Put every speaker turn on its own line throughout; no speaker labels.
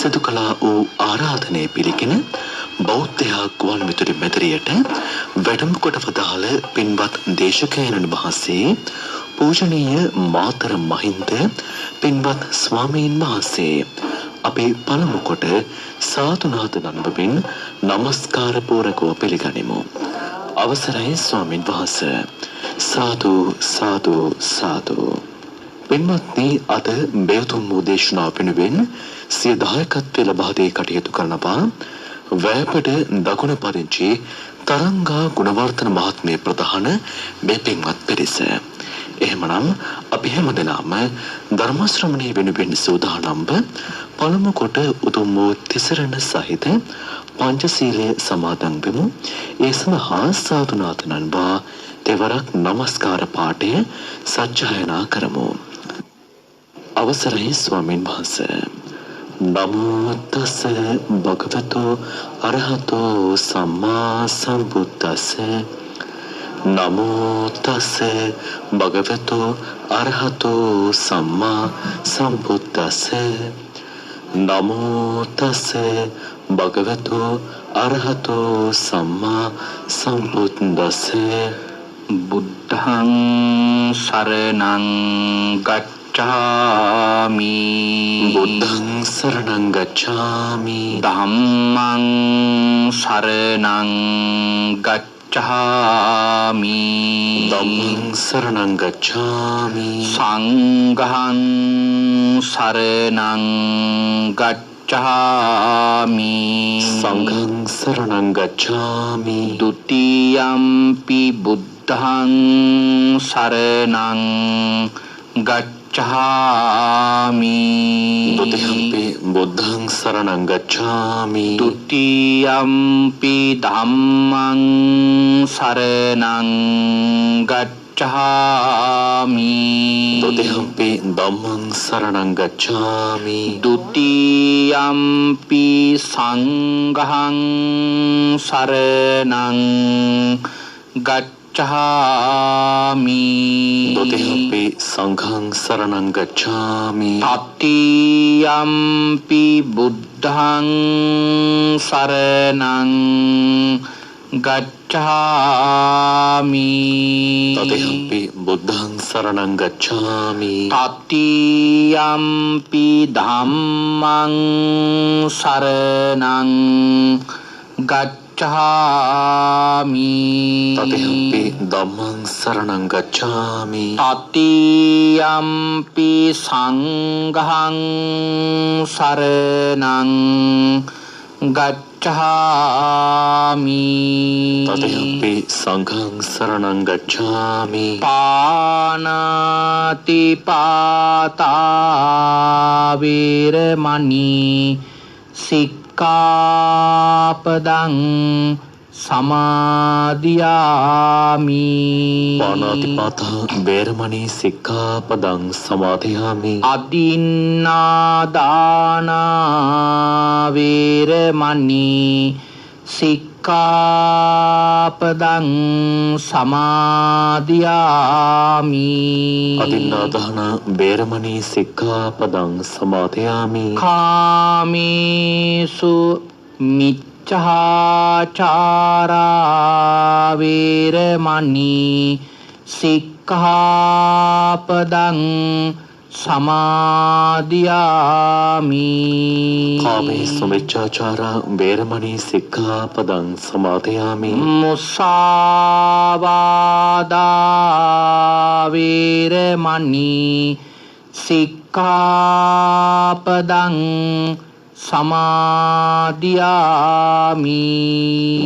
සිදු කළා වූ ආරාධනය පිළිගෙන බෞද්ධ ගුවන් විදුලි මැදිරියට වැඩම කොට වදාළ පින්වත් දේශකයන්න් වහන්සේ පූජනීය මාතර මහින්ද පින්වත් ස්වාමීන් වහන්සේ අපේ පළමු කොට සාතුනාද නන්බමින් নমස්කාර පූරකව පිළිගනිමු. අවසරයි ස්වාමීන් වහන්සේ. සාදු සාදු සාදු. පින්වත්නි, අද බේතුම් දේශනාව වෙනුවෙන් සිය දායකත්වය ලබා දී කටයුතු කරනවා වැයපඩ දකුණ පදිංචි තරංගා ගුණවර්ධන මහත්මිය ප්‍රධාන මේ පින්වත් පිරිස. එහෙමනම් අපි හැමදෙනාම ධර්ම ශ්‍රවණය වෙනුවෙන් සූදානම්ව පළමු කොට උතුම් වූ තිසරණ සහිත පංචශීලයේ සමාදන් වෙමු. ඒ සඳහා සාදුනාත නන්වා දෙවරක් নমස්කාර පාඨය සජ්ජායනා කරමු. අවසරයි ස්වාමීන් වහන්සේ. නමෝ තස් භගවතු අරහතෝ සම්මා සම්බුද්දස්ස. නමෝ තස් භගවතු අරහතෝ සම්මා සම්බුද්දස්ස. නමෝ තස් භගවතු අරහතෝ සම්මා සම්බුද්දස්ස. බුද්ධං සරණං ගච්ඡාමි. බුද්ධං සරණං ගච්ඡාමි. ධම්මං සරණං ගච්ඡාමි. ධම්මං සරණං ගච්ඡාමි. සංඝං සරණං ගච්ඡාමි. සංඝං සරණං ගච්ඡාමි. ဒ ුතියම්පි බුද්ධං සරණං ගච්ඡාමි. ဒ ුතියම්පි බුද්ධං සරණං ගච්ඡාමි. ဒ ුතියම්පි ධම්මං සරණං ගච්ඡාමි. ဒ ුතියම්පි ධම්මං සරණං ගච්ඡාමි. ဒ ුතියම්පි සංඝං සරණං ගච්ඡාමි. ဒ ුතියම්පි සංඝං සරණං ගච්ඡාමි. තතියම්පි බුද්ධං සරණං ගච්ඡාමි. තතියම්පි බුද්ධං සරණං ගච්ඡාමි. තතියම්පි ධම්මං සරණං ගච්ඡාමි. තතියම්පි ධම්මං සරණං ගච්ඡාමි. තතියම්පි සංඝං සරණං ගච්ඡාමි. තතියම්පි සංඝං සරණං ගච්ඡාමි. පානාති පාතා වේරමණී සික්ඛාපදං සමාදියාමි. පාණාතිපාතා වේරමණී සික්ඛාපදං සමාදියාමි. අදින්නාදාන වේරමණී සික්ඛාපදං සමාදියාමි. අදින්නාදාන වේරමණී සික්ඛාපදං සමාදියාමි. කාමේසු මිච්ඡාචාරා වේරමණී සික්ඛාපදං සමාදියාමි. කාමේසු මිච්ඡාචාරා වේරමණී සික්ඛාපදං සමාදියාමි. මුසාවාදා වේරමණී සික්ඛාපදං සමාදියාමි.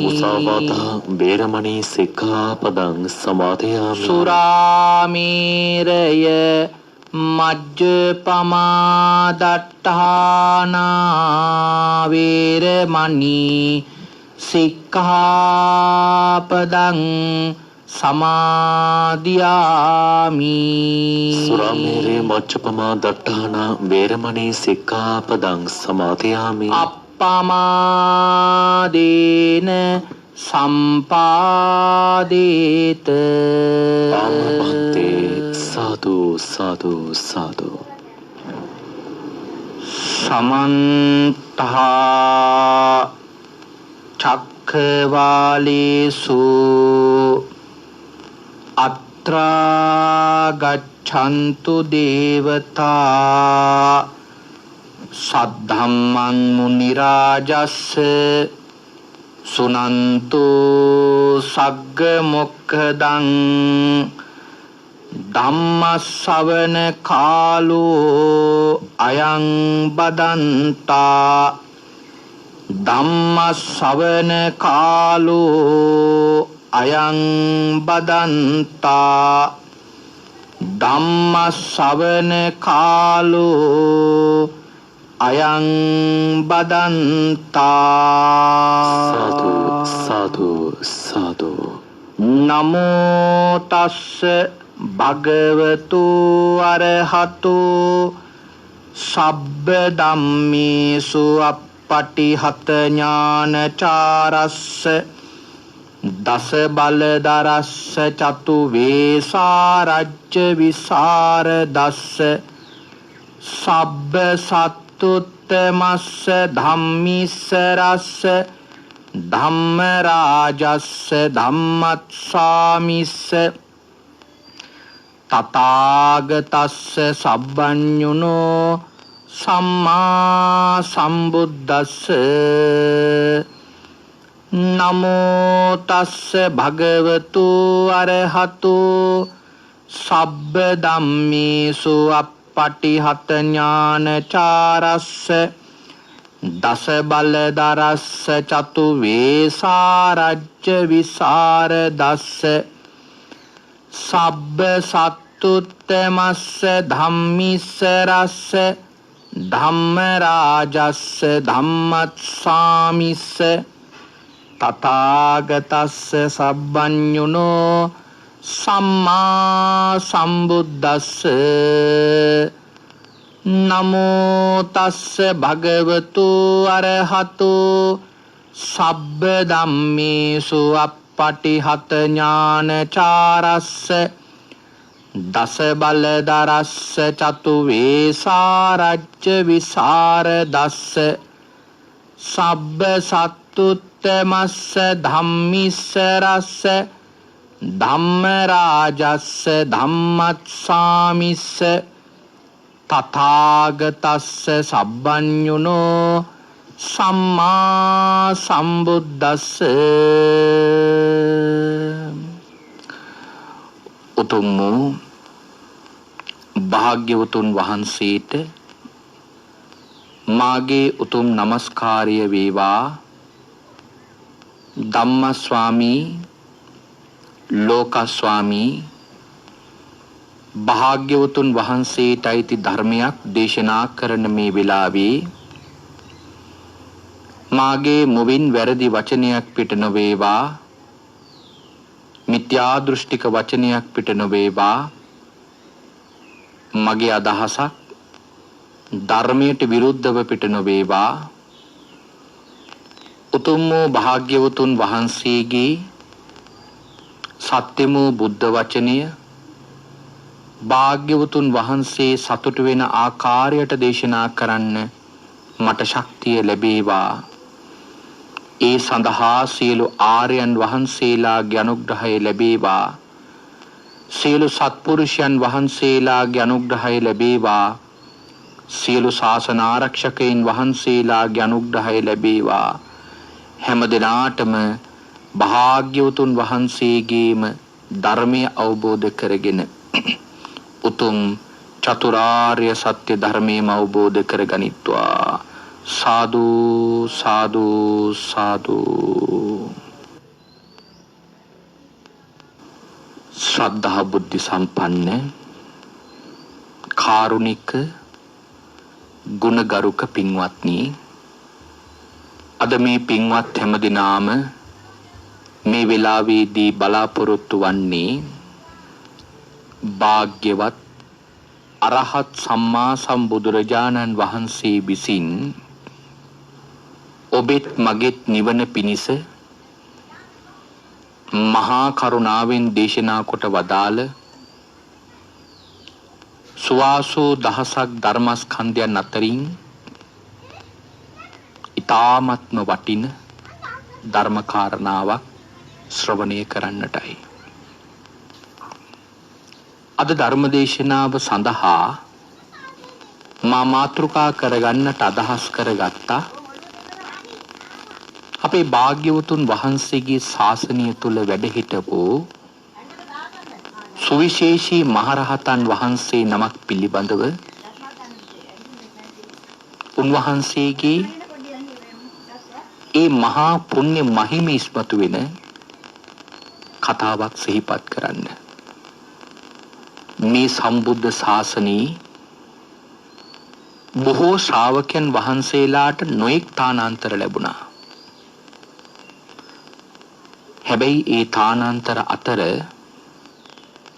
මුසාවාදා වේරමණී සික්ඛාපදං සමාදියාමි. සුරාමේරය මජ්ජපමා දට්ඨානා වේරමණී සික්ඛාපදං සමාදියාමි. සුරාමේරය මජ්ජපමා දට්ඨානා වේරමණී සික්ඛාපදං සමාදියාමි. අප්පමාදේන සම්පාදේත. ආමබන්තේ. සාදු සාදු සාදු. समन्ता चक्रवालेषु अत्रा गच्छन्तु देवता सद्धम्मं मुनिराजस्य सुनन्तु सग्गमुखदं ධම්මස්සවන කාලෝ අයං බදන්තා ධම්මස්සවන කාලෝ අයං බදන්තා ධම්මස්සවන කාලෝ අයං බදන්තා
සාදු සාදු සාදු
නමෝ තස්ස භගවතු අරහතු සබ්බ ධම්මේසු අප්පටිහත ඥානචාරස්ස දස බලදරස්ස චතු වේසාරජ්‍ය විසරදස්ස සබ්බ සත්තුත්තමස්ස ධම්මිස්සරස්ස ධම්ම රාජස්ස ධම්මත්සාමිස්ස තථාගතස්ස සබ්බඤුනෝ සම්මා සම්බුද්දස්ස නමෝ තස්ස භගවතු අරහතු සබ්බ ධම්මේසු අප්පටිහත ඥානචාරස්ස දස බලදරස්ස චතු වේසාරජ්‍ය විසරදස්ස සබ්බ සත්තුත්තමස්ස ධම්මිස්සරස්ස ධම්ම රාජස්ස ධම්මත්සාමිස්ස තථාගතස්ස සබ්බඤුනෝ සම්මා සම්බුද්දස්ස නමෝ තස්ස භගවතු අරහතු සබ්බ ධම්මේසු අප්පටිහත ඥානචාරස්ස දස බලදරස්ස චතු වේසාරජ්‍ය විසරදස්ස සබ්බ සත්තුත්තමස්ස ධම්මිස්සරස්ස ධම්ම රාජස්ස ධම්මත්සාමිස්ස තථාගතස්ස සබ්බඤුනෝ සම්මා සම්බුද්දස්ස උතුම් වූ භාග්‍යවතුන් වහන්සේට මාගේ උතුම් නමස්කාරය වේවා. ධම්මස්වාමී ලෝකස්වාමී භාග්‍යවතුන් වහන්සේට අයිති ධර්මයක් දේශනා කරන මේ වෙලාවේ මාගේ මුවින් වැරදි වචනයක් පිට නොවේවා, මිත්‍යා දෘෂ්ටික වචනයක් පිට නොවේවා. මගේ අදහසක් ධර්මයට විරුද්ධව පිට නොවේවා. උතුම් වූ භාග්‍යවතුන් වහන්සේගේ සත්‍යම වූ බුද්ධ වචනය භාග්‍යවතුන් වහන්සේ සතුටු වෙන ආකාරයට දේශනා කරන්න මට ශක්තිය ලැබේවා. ඒ සඳහා සියලු ආර්යයන් වහන්සේලාගේ අනුග්‍රහය ලැබේවා. සියලු සත්පුරුෂයන් වහන්සේලාගේ අනුග්‍රහය ලැබේවා. සියලු ශාසන ආරක්ෂකයන් වහන්සේලාගේ අනුග්‍රහය ලැබේවා. හැම දිනාටම භාග්‍යවතුන් වහන්සේගේම ධර්මය අවබෝධ කරගෙන උතුම් චතුරාර්ය සත්‍ය ධර්මයම අවබෝධ කරගනිත්වා. සාදු සාදු සාදු. ශ්‍රද්ධා බුද්ධ සම්පන්න කාරුණික ගුණගරුක පින්වත්නි, අද මේ පින්වත් හැමදිනාම මේ වෙලාවේදී බලාපොරොත්තු වන්නේ භාග්‍යවත් අරහත් සම්මා සම්බුදුරජාණන් වහන්සේ විසින් ඔබෙත් මගෙත් නිවන පිණිස මහා කරුණාවෙන් දේශනා කොට වදාළ සුවාසෝ දහසක් ධර්මස්කන්ධයන් අතරින් ඊ타ත්ම වටින ධර්ම කාරණාවක් ශ්‍රවණය කරන්නටයි. අද ධර්ම දේශනාව සඳහා මා මාතෘකා කරගන්නට අදහස් කරගත්තා අපේ භාග්‍යවතුන් වහන්සේගේ ශාසනය තුල වැඩ හිටපු සුවිශේෂී මහරහතන් වහන්සේ නමක් පිළිබඳව උන්වහන්සේගේ ඒ මහා පුණ්‍ය මහිම ඉස්මතු වෙන කතාවක් සිහිපත් කරන්න. මේ සම්බුද්ධ ශාසනයේ බොහෝ ශ්‍රාවකයන් වහන්සේලාට නොඑක් තානාන්තර ලැබුණා. හැබැයි ඒ තානාන්තර අතර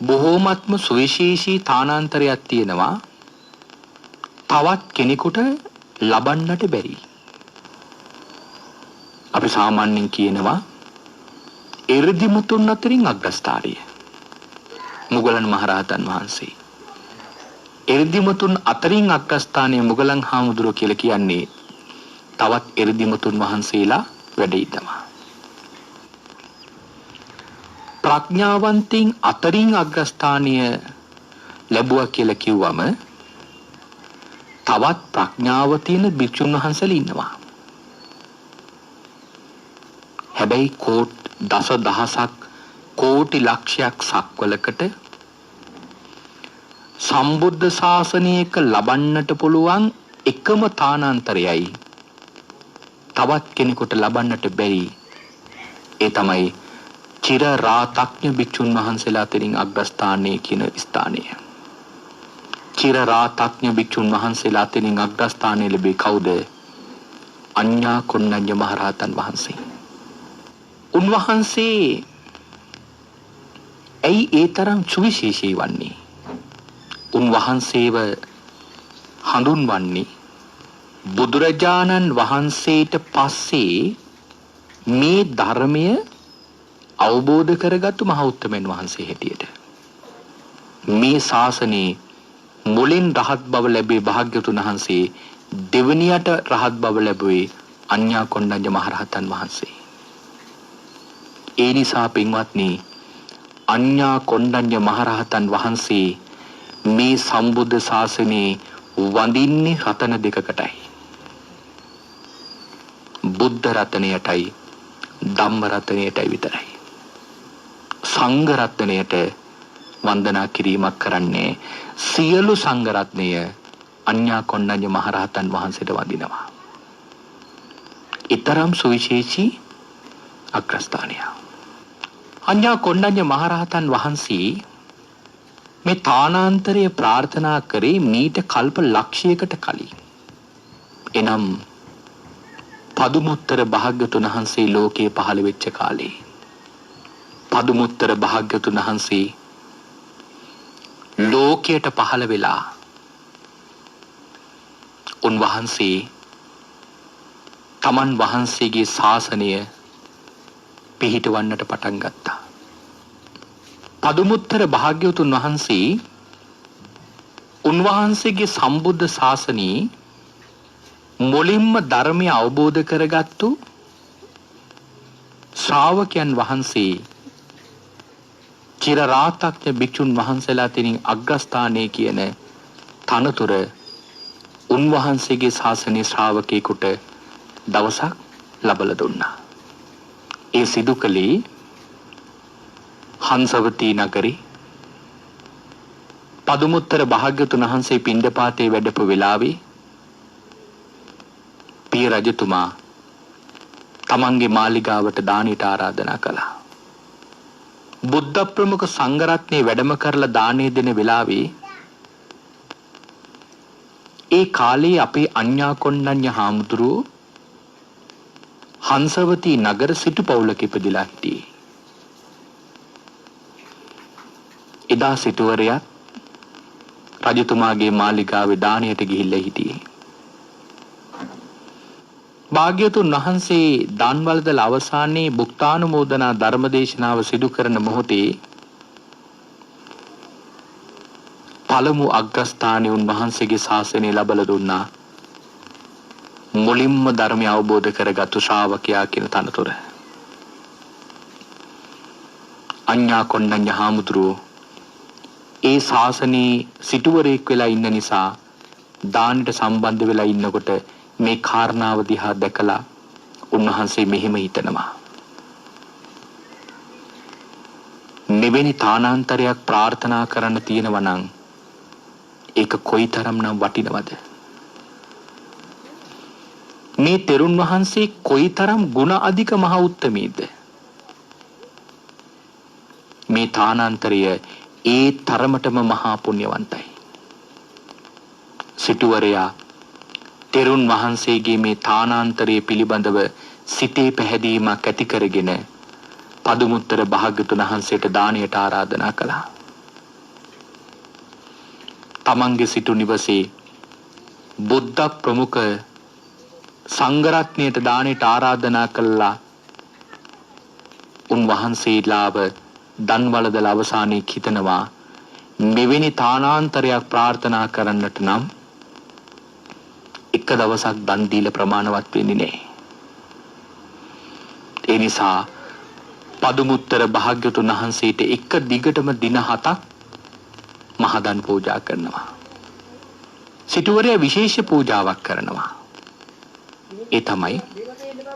බොහෝමත්ම සුවිශේෂී තානාන්තරයක් තියෙනවා තවත් කෙනෙකුට ලබන්නට බැරි. අපි සාමාන්‍යයෙන් කියනවා එර්දිමුතුන් අතරින් අග්‍රස්ථානය මුගලන් මහරහතන් වහන්සේ. එර්දිමුතුන් අතරින් අග්‍රස්ථානය මුගලන් හාමුදුරුවෝ කියලා කියන්නේ තවත් එර්දිමුතුන් වහන්සේලා වැඩ ඉන්නවා. ප්‍රඥාවන්තින් අතරින් අග්‍රස්ථානය ලැබුවා කියලා කිව්වම තවත් ප්‍රඥාව තියෙන භික්ෂුන් වහන්සේලා ඉන්නවා. හැබැයි දස දහසක් කෝටි ලක්ෂයක් සක්වලකට සම්බුද්ධ ශාසනයක ලබන්නට පුළුවන් එකම තානාන්තරයයි තවත් කෙනෙකුට ලබන්නට බැරි. ඒ තමයි චිර රාතඥ භික්ෂුන් වහන්සේලා අතරින් අග්‍රස්ථානයේ කියන ස්ථානය. චිර රාතඥ භික්ෂුන් වහන්සේලා අතරින් අග්‍රස්ථානය ලැබේ කවුද? අඤ්ඤා කොණ්ණඤ්ඤ මහරහතන් වහන්සේ. උන්වහන්සේ ඇයි ඒ තරම් සුවිශේෂී වන්නේ? උන්වහන්සේව හඳුන්වන්නේ බුදුරජාණන් වහන්සේට පස්සේ මේ ධර්මය අවබෝධ කරගත්තු මහ උත්තමයන් වහන්සේ හැටියට. මේ ශාසනයේ මුලින් රහත් බව ලැබේ භාග්‍යවතුන් වහන්සේ දෙවනියට රහත් බව ලැබුවේ අඤ්ඤා කොණ්ඩඤ්ඤ මහරහතන් වහන්සේ. ඒ නිසා පින්වත්නි අඤ්ඤා කොණ්ඩඤ්ඤ මහරහතන් වහන්සේ මේ සම්බුද්ධ ශාසනයේ වඳින්නේ රතන දෙකකටයි. බුද්ධ රත්නයටයි ධම්ම රත්නයටයි විතරයි. සංඝ රත්නයට වන්දනා කිරීමක් කරන්නේ සියලු සංඝ රත්නය අඤ්ඤා කොණ්ඩඤ්ඤ මහරහතන් වහන්සේට වඳිනවා. ඊතරම් සුවිශේෂී අග්‍රස්ථානය. අඤ්ඤා කොණ්ඩඤ්ඤ මහරහතන් වහන්සේ මේ තානාන්තරය ප්‍රාර්ථනා කරේ මීට කල්ප ලක්ෂයකට කලින්. එනම් පදුමුත්තර භාග්‍යවතුන් වහන්සේ ලෝකේ පහළ වෙච්ච කාලේ පදුමුත්තර භාග්‍යවතුන් වහන්සේ ලෝකයට පහළ වෙලා උන්වහන්සේ තමන් වහන්සේගේ ශාසනය පිහිටවන්නට පටන් ගත්තා. පදුමුත්තර භාග්‍යවතුන් වහන්සේ උන්වහන්සේගේ සම්බුද්ධ ශාසනයේ මුලින්ම ධර්මය අවබෝධ කරගත්තු ශ්‍රාවකයන් වහන්සේ චිර රාතඥ භික්ෂුන් වහන්සේලා අතරින් අග්‍රස්ථානයේ කියන තනතුර උන්වහන්සේගේ ශාසනයේ ශ්‍රාවකයෙකුට දවසක් ලබලා දුන්නා. ඒ සිදු කළේ හංසවතී නගරේ පදුමුත්තර භාග්‍යවතුන් වහන්සේ පිණ්ඩපාතේ වැඩපු වෙලාවේ පිය රජතුමා තමන්ගේ මාලිගාවට දානීට ආරාධනා කළා. බුද්ධ ප්‍රමුඛ සංඝ රත්නයේ වැඩම කරලා දානේ දෙන වෙලාවේ ඒ කාලේ අපේ අඤ්ඤා කොණ්ඩඤ්ඤ හාමුදුරුවෝ හංසවතී නගර සිටු පවුලක ඉපදිලා හිටියේ. එදා සිටුවරයා රජතුමාගේ මාලිගාවේ දානයට ගිහිල්ලා හිටියේ. භාග්‍යවතුන් වහන්සේ දාන්වලදල අවසානයේ භුක්තානුමෝදනා ධර්මදේශනාව සිදු කරන මොහොතේ පළමු අග්‍රස්ථානයේ උන්වහන්සේගේ ශාසනය ලැබලා දුන්නා මුලින්ම ධර්මය අවබෝධ කරගත්තු ශ්‍රාවකයා කියන තනතුර. අඤ්ඤා කොණ්ඩඤ්ඤ හාමුදුරුවෝ ඒ ශාසනයේ සිටුවරයෙක් වෙලා ඉන්න නිසා දානෙට සම්බන්ධ වෙලා ඉන්නකොට මේ කාරණාව දිහා දැකලා උන්වහන්සේ මෙහෙම හිතනවා. මෙවැනි තානාන්තරයක් ප්‍රාර්ථනා කරන්න තියෙනවා නම් ඒක කොයිතරම්නම් වටිනවද? මේ තෙරුන් වහන්සේ කොයිතරම් ගුණ අධික මහ උත්තමීද? මේ තානාන්තරය ඒ තරමටම මහා පුණ්‍යවන්තයි. සිටුවරයා තෙරුන් වහන්සේගේ මේ තානාන්තරය පිළිබඳව සිතේ පැහැදීමක් ඇති කරගෙන පදුමුත්තර භාග්‍යතුන් වහන්සේට දානයට ආරාධනා කළා. තමන්ගේ සිටු නිවසේ බුද්ධ ප්‍රමුඛ සංඝරත්නයට දානයට ආරාධනා කළා. උන්වහන්සේලාව දන්වලදල අවසානයේ හිතනවා මෙවැනි තානාන්තරයක් ප්‍රාර්ථනා කරන්නට නම් එක දවසක් දන් දීලා ප්‍රමාණවත් වෙන්නේ නැහැ. ඒ නිසා පදුමුත්තර භාග්‍යතුන් වහන්සේට එක දිගටම දින 7ක් මහදන් පූජා කරනවා. සිටුවරයා විශේෂ පූජාවක් කරනවා. ඒ තමයි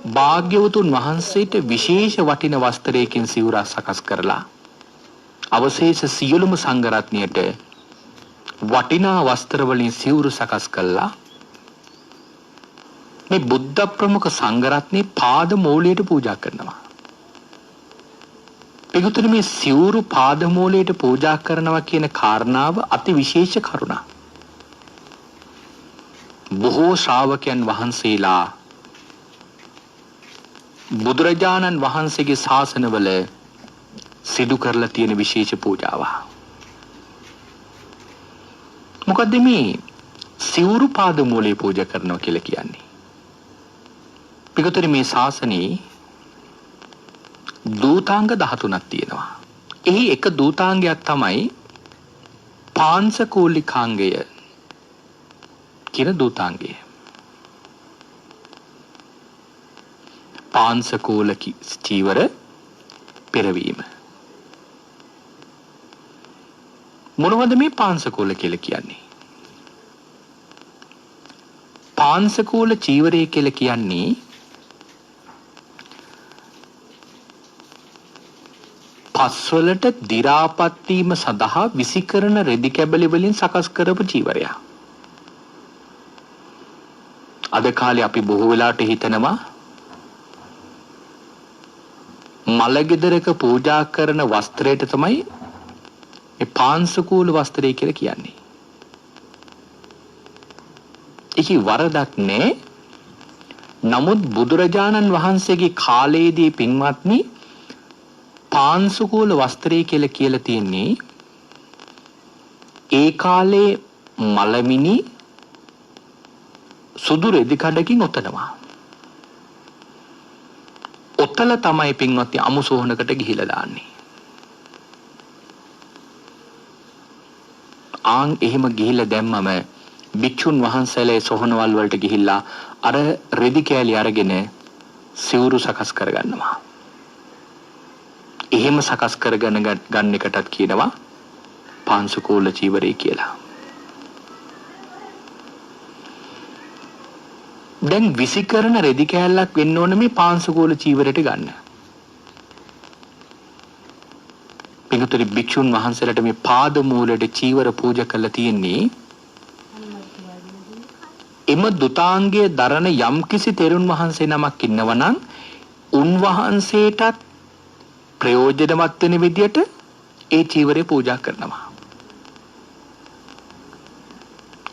භාග්‍යවතුන් වහන්සේට විශේෂ වටින වස්ත්‍රයකින් සිවුරක් සකස් කරලා අවශේෂ සියලුම සංඝ රත්නයට වටිනා වස්ත්‍ර වලින් සිවුරු සකස් කළා. මේ බුද්ධ ප්‍රමුඛ සංඝ රත්නේ පාද මූලයට පූජා කරනවා. පිටුතුනේ මේ සිවුරු පාද මූලයට පූජා කරනවා කියන කාරණාව අති විශේෂ කරුණක්. බොහෝ ශ්‍රාවකයන් වහන්සේලා බුදුරජාණන් වහන්සේගේ ශාසනවල සිදු කරලා තියෙන විශේෂ පූජාවක්. මොකද්ද මේ සිවුරු පාද මූලයේ පූජා කරනවා කියලා කියන්නේ? පිටුතුනේ මේ ශාසනයේ දූතාංග 13ක් තියෙනවා. එහි එක දූතාංගයක් තමයි පාංශකූලිකාංගය කියන දූතාංගය. පාංශකූල චීවර පෙරවීම. මොනවද මේ පාංශකූල කියලා කියන්නේ? පාංශකූල චීවරය කියලා කියන්නේ පස්වලට දි รา පත් වීම සඳහා විසි කරන රෙදි කැබලි වලින් සකස් කරපු චීවරයක්. අද කාලේ අපි බොහෝ වෙලාවට හිතනවා මලගෙදරක පූජා කරන වස්ත්‍රයට තමයි මේ පාංශකූල වස්ත්‍රය කියලා කියන්නේ. ඒකි වරදක් නෑ. නමුත් බුදුරජාණන් වහන්සේගේ කාලයේදී පින්වත්නි පාංශකූල වස්ත්‍රය කියලා තියෙන්නේ ඒ කාලේ මලමිනි සුදු රෙදි කඩකින් ඔතනවා. ඔතල තමයි පින්වත්නි අමු සෝහනකට ගිහිලා දාන්නේ. ආන් එහෙම ගිහිලා දැම්මම භික්ෂුන් වහන්සේලා සෝහනවල් වලට ගිහිල්ලා අර රෙදි කෑලි අරගෙන සිවුරු සකස් කරගන්නවා. එහෙම සකස් කරගෙන ගන්න එකටත් කියනවා පාංශකූල චීවරය කියලා. දැන් විසි කරන රෙදි කෑල්ලක් වෙන්න ඕන මේ පාංශකූල චීවරයට ගන්න. පිටුතරි භික්ෂුන් වහන්සේලාට මේ පාද මූලයට චීවර පූජා කරලා තියෙන්නේ එම දුතාංගයේ දරන යම්කිසි තෙරුන් වහන්සේ නමක් ඉන්නවනම් උන්වහන්සේටත් ප්‍රයෝජනවත් වෙන විදියට ඒ චීවරය පූජා කරනවා.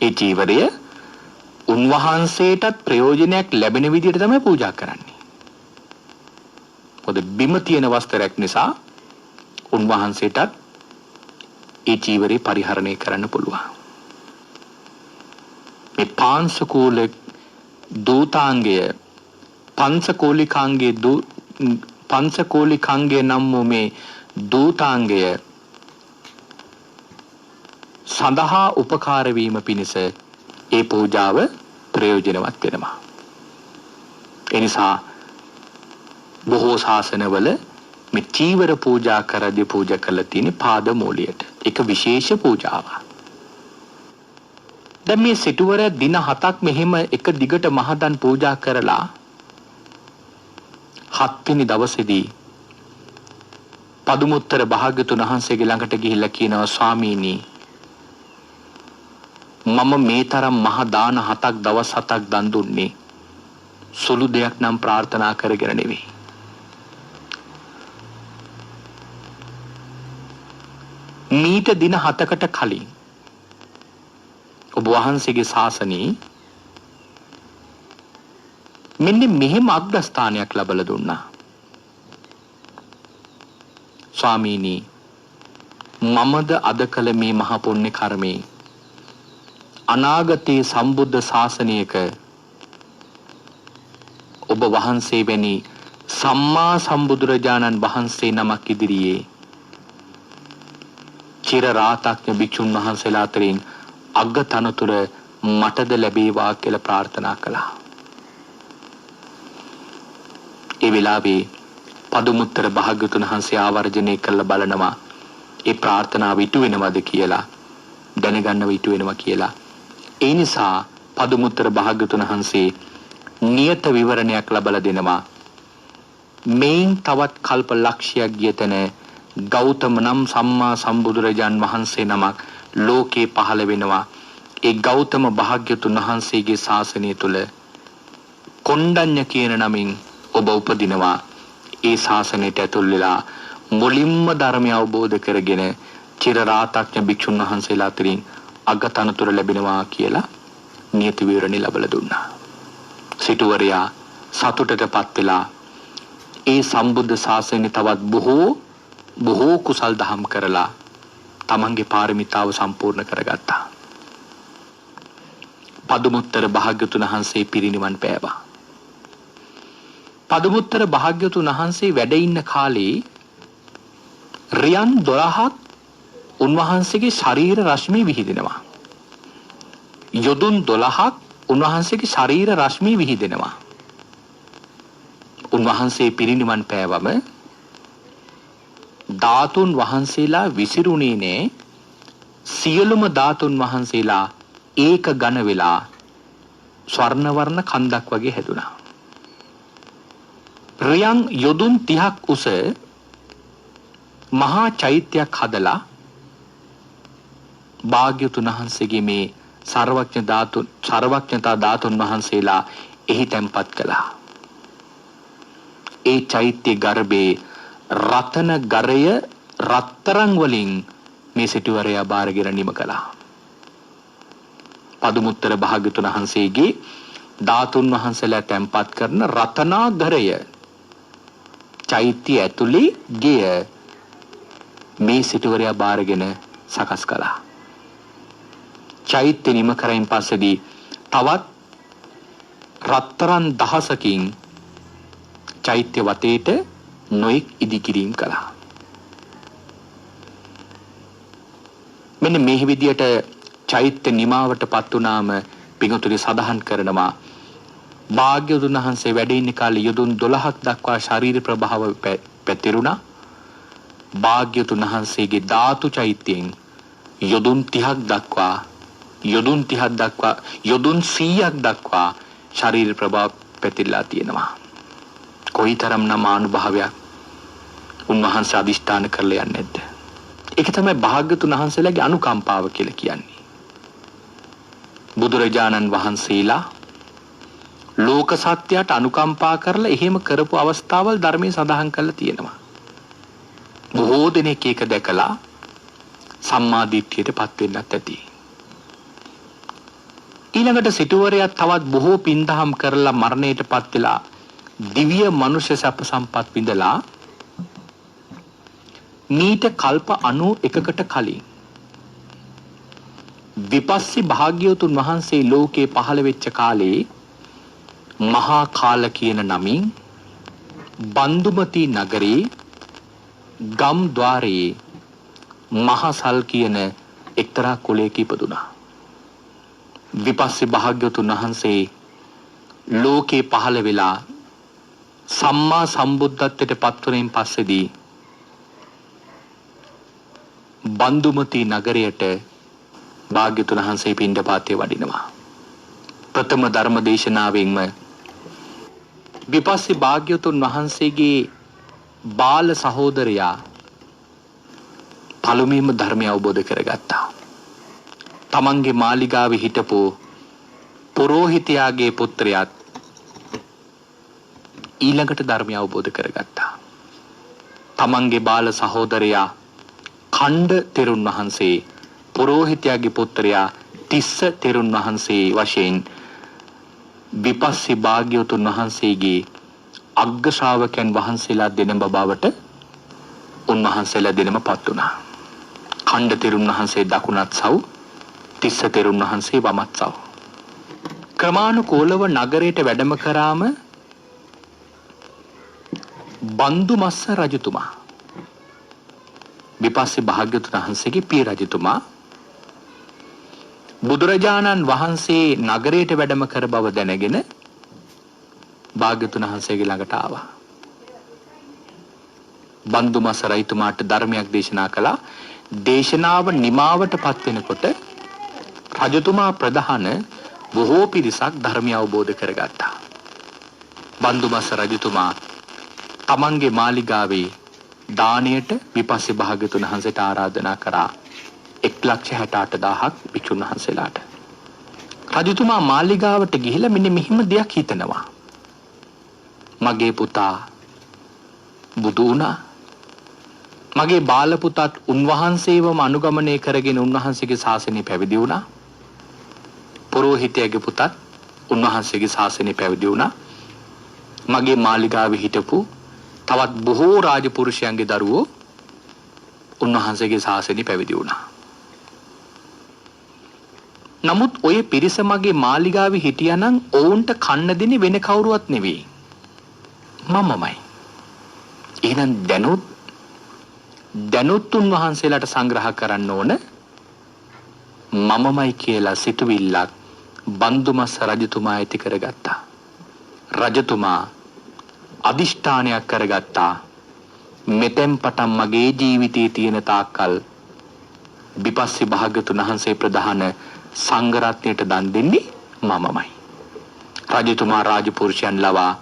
ඒ චීවරය උන්වහන්සේටත් ප්‍රයෝජනයක් ලැබෙන විදියට තමයි පූජා කරන්නේ. මොකද බිම තියෙන වස්ත්‍රයක් නිසා උන්වහන්සේටත් ඒ චීවරය පරිහරණය කරන්න පුළුවන්. මේ පාංශකූල දූතාංගය පංචකෝලිකාංගය නම් වූ මේ දූතාංගය සඳහා උපකාර වීම පිණිස ඒ පූජාව ප්‍රයෝජනවත් වෙනවා. එනිසා බොහෝ ශාසනවල මේ චීවර පූජා කරදී පූජා කළ තියෙන පාද මූලයට. ඒක විශේෂ පූජාවක්. දැන් මේ සිටුවරයා දින 7ක් මෙහෙම එක දිගට මහදන් පූජා කරලා 7 වෙනි දවසේදී පදුමුත්තර භාග්‍යතුන් වහන්සේගේ ළඟට ගිහිල්ලා කියනවා ස්වාමීනි මම මේ තරම් මහ දාන 7ක් දවස් 7ක් දන් දුන්නේ සුළු දෙයක් නම් ප්‍රාර්ථනා කරගෙන නෙවෙයි. මීට දින 7කට කලින් ඔබ වහන්සේගේ ශාසනයේ මෙන්න මෙහෙම අග්‍රස්ථානයක් ලැබලා දුන්නා. ස්වාමීනි මමද අද කළ මේ මහ පුණ්‍ය කර්මේ අනාගතයේ සම්බුද්ධ ශාසනයක ඔබ වහන්සේ වැනි සම්මා සම්බුදුරජාණන් වහන්සේ නමක් ඉදිරියේ චිර රාතඥ භික්ෂුන් වහන්සේලා අතරින් අග්ග තනතුර මටද ලැබේවා කියලා ප්‍රාර්ථනා කළා. ඒ වෙලාවේ පදුමුත්තර භාග්‍යතුන් වහන්සේ ආවර්ජනය කළ බලනවා ඒ ප්‍රාර්ථනාව ඉටු වෙනවද කියලා දැනගන්නව ඉටු වෙනවා කියලා. ඒ නිසා පදුමුත්තර භාග්‍යතුන් වහන්සේ නියත විවරණයක් ලබලා දෙනවා. මේන් තවත් කල්ප ලක්ෂයක් ගියතන ගෞතම නම් සම්මා සම්බුදුරජාන් වහන්සේ නමක් ලෝකේ පහළ වෙනවා. ඒ ගෞතම භාග්‍යතුන් වහන්සේගේ ශාසනය තුල කොණ්ඩඤ්ඤ කියන නමින් ඔබ උපදිනවා. ඒ ශාසනයට ඇතුල් වෙලා මුලින්ම ධර්මය අවබෝධ කරගෙන චිර රාතඥ භික්ෂුන් වහන්සේලා අතරින් අගතනතුර ලැබෙනවා කියලා නියත විවරණي ලැබලා දුන්නා. සිටුවරයා සතුටටපත් වෙලා ඒ සම්බුද්ධ ශාසනය තවත් බොහෝ කුසල් දහම් කරලා තමන්ගේ පාරමිතාව සම්පූර්ණ කරගත්තා. පදුමුත්තර භාග්‍යතුන් වහන්සේ පිරිනිවන් පෑවා. පදුමුත්තර භාග්‍යතුන් වහන්සේ වැඩ ඉන්න කාලේ රියන් 12ක් උන්වහන්සේගේ ශරීර රශ්මි විහිදෙනවා. යොදුන් 12ක් උන්වහන්සේගේ ශරීර රශ්මි විහිදෙනවා. උන්වහන්සේ පිරිනිවන් පෑවම ධාතුන් වහන්සේලා විසිරුණේ නෑ. සියලුම ධාතුන් වහන්සේලා ඒක ඝන වෙලා ස්වර්ණ වර්ණ කන්දක් වගේ හැදුනා. රියන් යොදුන් 30ක් උස මහා චෛත්‍යයක් හදලා භාග්‍යතුන් වහන්සේගේ මේ සර්වඥතා ධාතුන් වහන්සේලා එහි තැන්පත් කළා. ඒ චෛත්‍ය ගර්භයේ රතන ගරය රත්තරන් වලින් මේ සිටුවරයා බාරගෙන නිම කළා. පදුමුත්තර භාග්‍යතුන් වහන්සේගේ ධාතුන් වහන්සේලා තැන්පත් කරන රතනාගරය චෛත්‍ය ඇතුලේ ගෙය මේ සිටුවරයා බාරගෙන සකස් කළා. චෛත්‍ය නිම කරයින් පස්සේදී තවත් රත්තරන් දහසකින් චෛත්‍ය වටේට නොඑක් ඉදිකිරීම් කළා. මෙන්න මේ විදියට චෛත්‍ය නිමාවටපත් වුණාම පිඟුතුනි සඳහන් කරනවා භාග්‍යවතුන් වහන්සේ වැඩ ඉන්න කාලේ යොදුන් 12ක් දක්වා ශරීර ප්‍රභාව පැතිරුණා. භාග්‍යවතුන් වහන්සේගේ ධාතු චෛත්‍යයෙන් යොදුන් 30ක් දක්වා යොදුන් 100ක් දක්වා ශරීර ප්‍රභාව පැතිරලා තියෙනවා. කොයිතරම්නම් ආනුභාවයක් උන්වහන්සේ අදිෂ්ඨාන කරලා යන්නේ නැද්ද? ඒක තමයි භාග්‍යවතුන් වහන්සේලාගේ අනුකම්පාව කියලා කියන්නේ. බුදුරජාණන් වහන්සේලා ලෝක සත්‍යයට අනුකම්පා කරලා එහෙම කරපු අවස්ථාවල් ධර්මයේ සඳහන් කරලා තියෙනවා. බොහෝ දෙනෙක් ඒක දැකලා සම්මා දිට්ඨියටපත් වෙන්නත් ඇති. ඊළඟට සිටුවරයා තවත් බොහෝ පින්දහම් කරලා මරණයටපත් වෙලා දිව්‍ය මනුෂ්‍ය සැප සම්පත් විඳලා මීට කල්ප 91කට කලින් විපස්සී භාග්‍යවතුන් වහන්සේ ලෝකේ පහළ වෙච්ච කාලේ මහා කාල කියන නමින් බන්දුමති නගරේ ගම් ద్వාරයේ මහසල් කියන එක්තරා කුලයක ඉපදුනා. විපස්සී භාග්‍යවතුන් වහන්සේ ලෝකේ පහළ වෙලා සම්මා සම්බුද්ධත්වයට පත්වරෙන් පස්සේදී බන්දුමති නගරයට භාග්‍යතුන් වහන්සේ පිණ්ඩපාතේ වඩිනවා. ප්‍රථම ධර්ම දේශනාවෙන්ම විපස්සී භාග්‍යතුන් වහන්සේගේ බාල සහෝදරයා පළමුවෙන්ම ධර්මය අවබෝධ කරගත්තා. තමන්ගේ මාලිගාවේ හිටපු පුරෝහිතයාගේ පුත්‍රයාත් ඊළඟට ධර්මය අවබෝධ කරගත්තා. තමන්ගේ බාල සහෝදරයා ඛණ්ඩ තෙරුන් වහන්සේ පුරෝහිතයාගේ පුත්‍රයා තිස්ස තෙරුන් වහන්සේ වශයෙන් විපස්සී භාග්‍යවතුන් වහන්සේගේ අග්ග ශ්‍රාවකයන් වහන්සේලා දෙනම බවට උන්වහන්සේලා දෙනමපත් වුණා. ඛණ්ඩ තෙරුන් වහන්සේ දකුණත් සව්, තිස්ස තෙරුන් වහන්සේ වමත් සව්. ක්‍රමානුකූලව නගරයට වැඩම කරාම බන්දුමස්ස රජතුමා, විපස්සී භාග්‍යවතුන් වහන්සේගේ පිය රජතුමා බුදුරජාණන් වහන්සේ නගරයට වැඩම කර බව දැනගෙන භාග්‍යවතුන් වහන්සේගේ ළඟට ආවා. බන්දුමස්ස රජතුමාට ධර්මයක් දේශනා කළා. දේශනාව නිමාවටපත් වෙනකොට රජතුමා ප්‍රධාන බොහෝ පිරිසක් ධර්මය අවබෝධ කරගත්තා. බන්දුමස්ස රජතුමා තමන්ගේ මාලිගාවේ දාණයට විපස්සී භාග්‍යවතුන් වහන්සේට ආරාධනා කරා 1,68,000ක් භික්ෂුන් වහන්සේලාට. රජතුමා මාලිගාවට ගිහිලා මෙන්න මෙහිම දෙයක් හිතනවා. මගේ පුතා බුදු වුණා. මගේ බාල පුතාත් උන්වහන්සේවම අනුගමනය කරගෙන උන්වහන්සේගේ ශාසනය පැවිදි වුණා. පුරෝහිතයාගේ පුතත් උන්වහන්සේගේ ශාසනය පැවිදි වුණා. මගේ මාලිගාවේ හිටපු තවත් බොහෝ රාජපුරුෂයන්ගේ දරුවෝ උන්වහන්සේගේ ශාසනය පැවිදි වුණා. නමුත් ඔය පිරිස මගේ මාලිගාවේ හිටියානම් ඔවුන්ට කන්න දෙන්නේ වෙන කවුරුවත් නෙවෙයි, මමමයි. එහෙනම් දැනුත් උන්වහන්සේලාට සංග්‍රහ කරන්න ඕන මමමයි කියලා සිතුවිල්ලක් බන්දුමස්ස රජතුමා ඇති කරගත්තා. රජතුමා අදිෂ්ඨානයක් කරගත්තා, මෙතෙන් පටන් මගේ ජීවිතයේ තියෙන තාක්කල් විපස්සී භාග්‍යවතුන් වහන්සේ ප්‍රධාන සංඝ රත්නයට දන් දෙන්නේ මමමයි. රජතුමා රාජපුරුෂයන් ලවා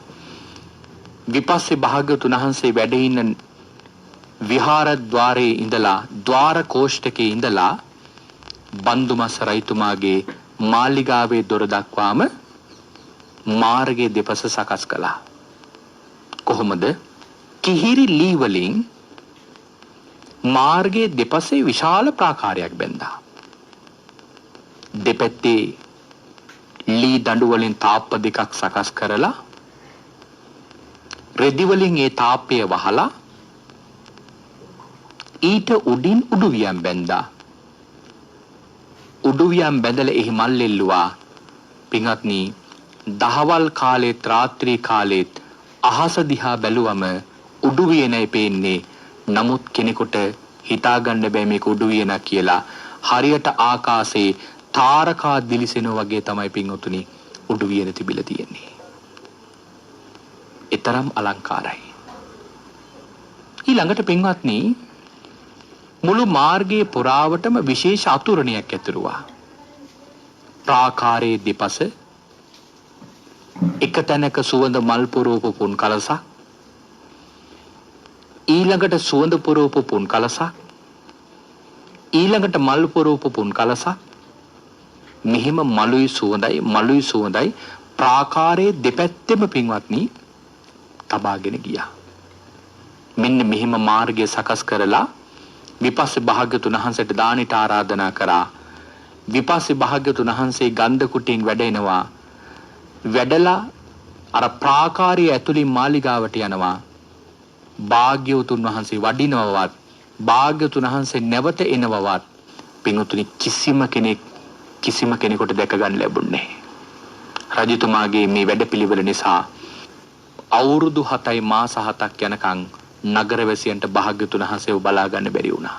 විපස්සී භාග්‍යවතුන් වහන්සේ වැඩ ඉන්න විහාර ద్వාරයේ ඉඳලා ద్వාර කෝෂ්ඨකේ ඉඳලා බන්දුමස්ස රජතුමාගේ මාලිගාවේ දොර දක්වාම මාර්ගයේ දෙපස සකස් කළා. කොහොමද? කිහිරි ලී වලින් මාර්ගයේ දෙපසේ විශාල ප්‍රාකාරයක් බැඳා. දෙපැත්තේ ලී දඬු වලින් තාප්ප දෙකක් සකස් කරලා රෙදි වලින් ඒ තාප්පය වහලා ඊට උඩින් උඩුවියන් බැඳා. උඩුවියන් බැඳලා එහි මල් එල්ලුවා. පින්වත්නි, දහවල් කාලේ රාත්‍රී කාලෙත් අහස දිහා බැලුවම උඩුවියනයි පේන්නේ. නමුත් කෙනෙකුට හිතාගන්න බෑ මේක උඩුවියන කියලා. හරියට ආකාශේ තාරකා දිලිසෙනවා වගේ තමයි පින්වතුනි උඩුවියන තිබිලා තියෙන්නේ. ඊතරම් අලංකාරයි. ඊළඟට පින්වත්නි, මුළු මාර්ගයේ පුරාවටම විශේෂ අතුරණයක් ඇතුළුවා. ප්‍රාකාරයේ දෙපස එක තැනක සුවඳ මල් පුරවපු පුන් කලසක්, ඊළඟට සුවඳ පුරවපු පුන් කලසක්, ඊළඟට මල් පුරවපු පුන් කලසක්, මෙහිම මලුයි සුවඳයි ප්‍රාකාරයේ දෙපැත්තෙම පින්වත්නි තබාගෙන ගියා. මෙන්න මෙහිම මාර්ගය සකස් කරලා විපස්සී භාග්‍යවතුන් වහන්සේට දානෙට ආරාධනා කරා. විපස්සී භාග්‍යවතුන් වහන්සේ ගන්ධ කුටියෙන් වැඩෙනවා. වැඩලා අර ප්‍රාකාරයේ ඇතුලින් මාලිගාවට යනවා. භාග්‍යවතුන් වහන්සේ වඩිනවවත්, භාග්‍යවතුන් වහන්සේ නැවත එනවවත් පින්වතුනි කිසිම කෙනෙකුට දැක ගන්න ලැබුණේ නැහැ. රජතුමාගේ මේ වැඩපිළිවෙල නිසා අවුරුදු 7යි මාස 7ක් යනකම් නගරවැසියන්ට භාග්‍යවතුන් වහන්සේව බලා ගන්න බැරි වුණා.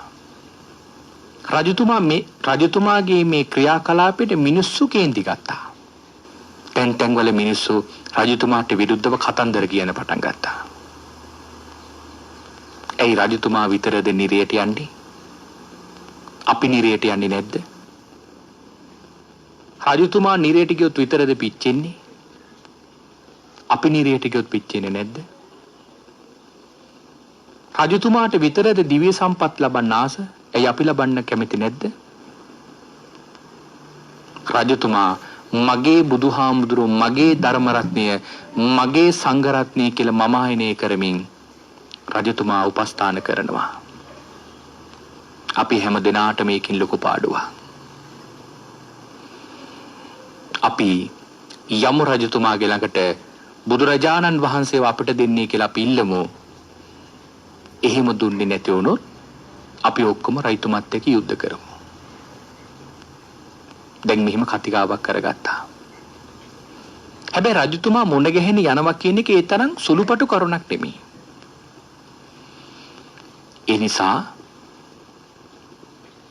රජතුමාගේ මේ ක්‍රියාකලාපයට මිනිස්සු කේන්ති ගත්තා. තැන් වල මිනිස්සු රජතුමාට විරුද්ධව කතන්දර කියන පටන් ගත්තා. ඒ රජතුමා විතරද නිරයට යන්නේ? අපි නිරයට යන්නේ නැද්ද? රජතුමා නිරයට ගියොත් විතරද පිච්චෙන්නේ? අපි නිරයට ගියොත් පිච්චෙන්නේ නැද්ද? රජතුමාට විතරද දිව්‍ය සම්පත් ලබන්න ආස? ඇයි අපි ලබන්න කැමති නැද්ද? රජතුමා මගේ බුදුහාමුදුරුවෝ මගේ ධර්ම රත්නය මගේ සංඝ රත්නය කියලා මම ආයනය කරමින් රජතුමා උපස්ථාන කරනවා. අපි හැම දිනාට මේකින් ලොකු පාඩුවක්. අපි යමු රජතුමාගේ ළඟට බුදුරජාණන් වහන්සේව අපිට දෙන්නේ කියලා අපි ඉල්ලමු. එහෙම දුන්නේ නැති වුණොත් අපි ඔක්කොම රජතුමත් එක්ක යුද්ධ කරමු. දැන් මෙහිම කතිකාවක් කරගත්තා. හැබැයි රජතුමා මුණ ගැහෙන යනවා කියන එක ඒ තරම් සුළුපටු කරුණක් නෙමෙයි. ඒ නිසා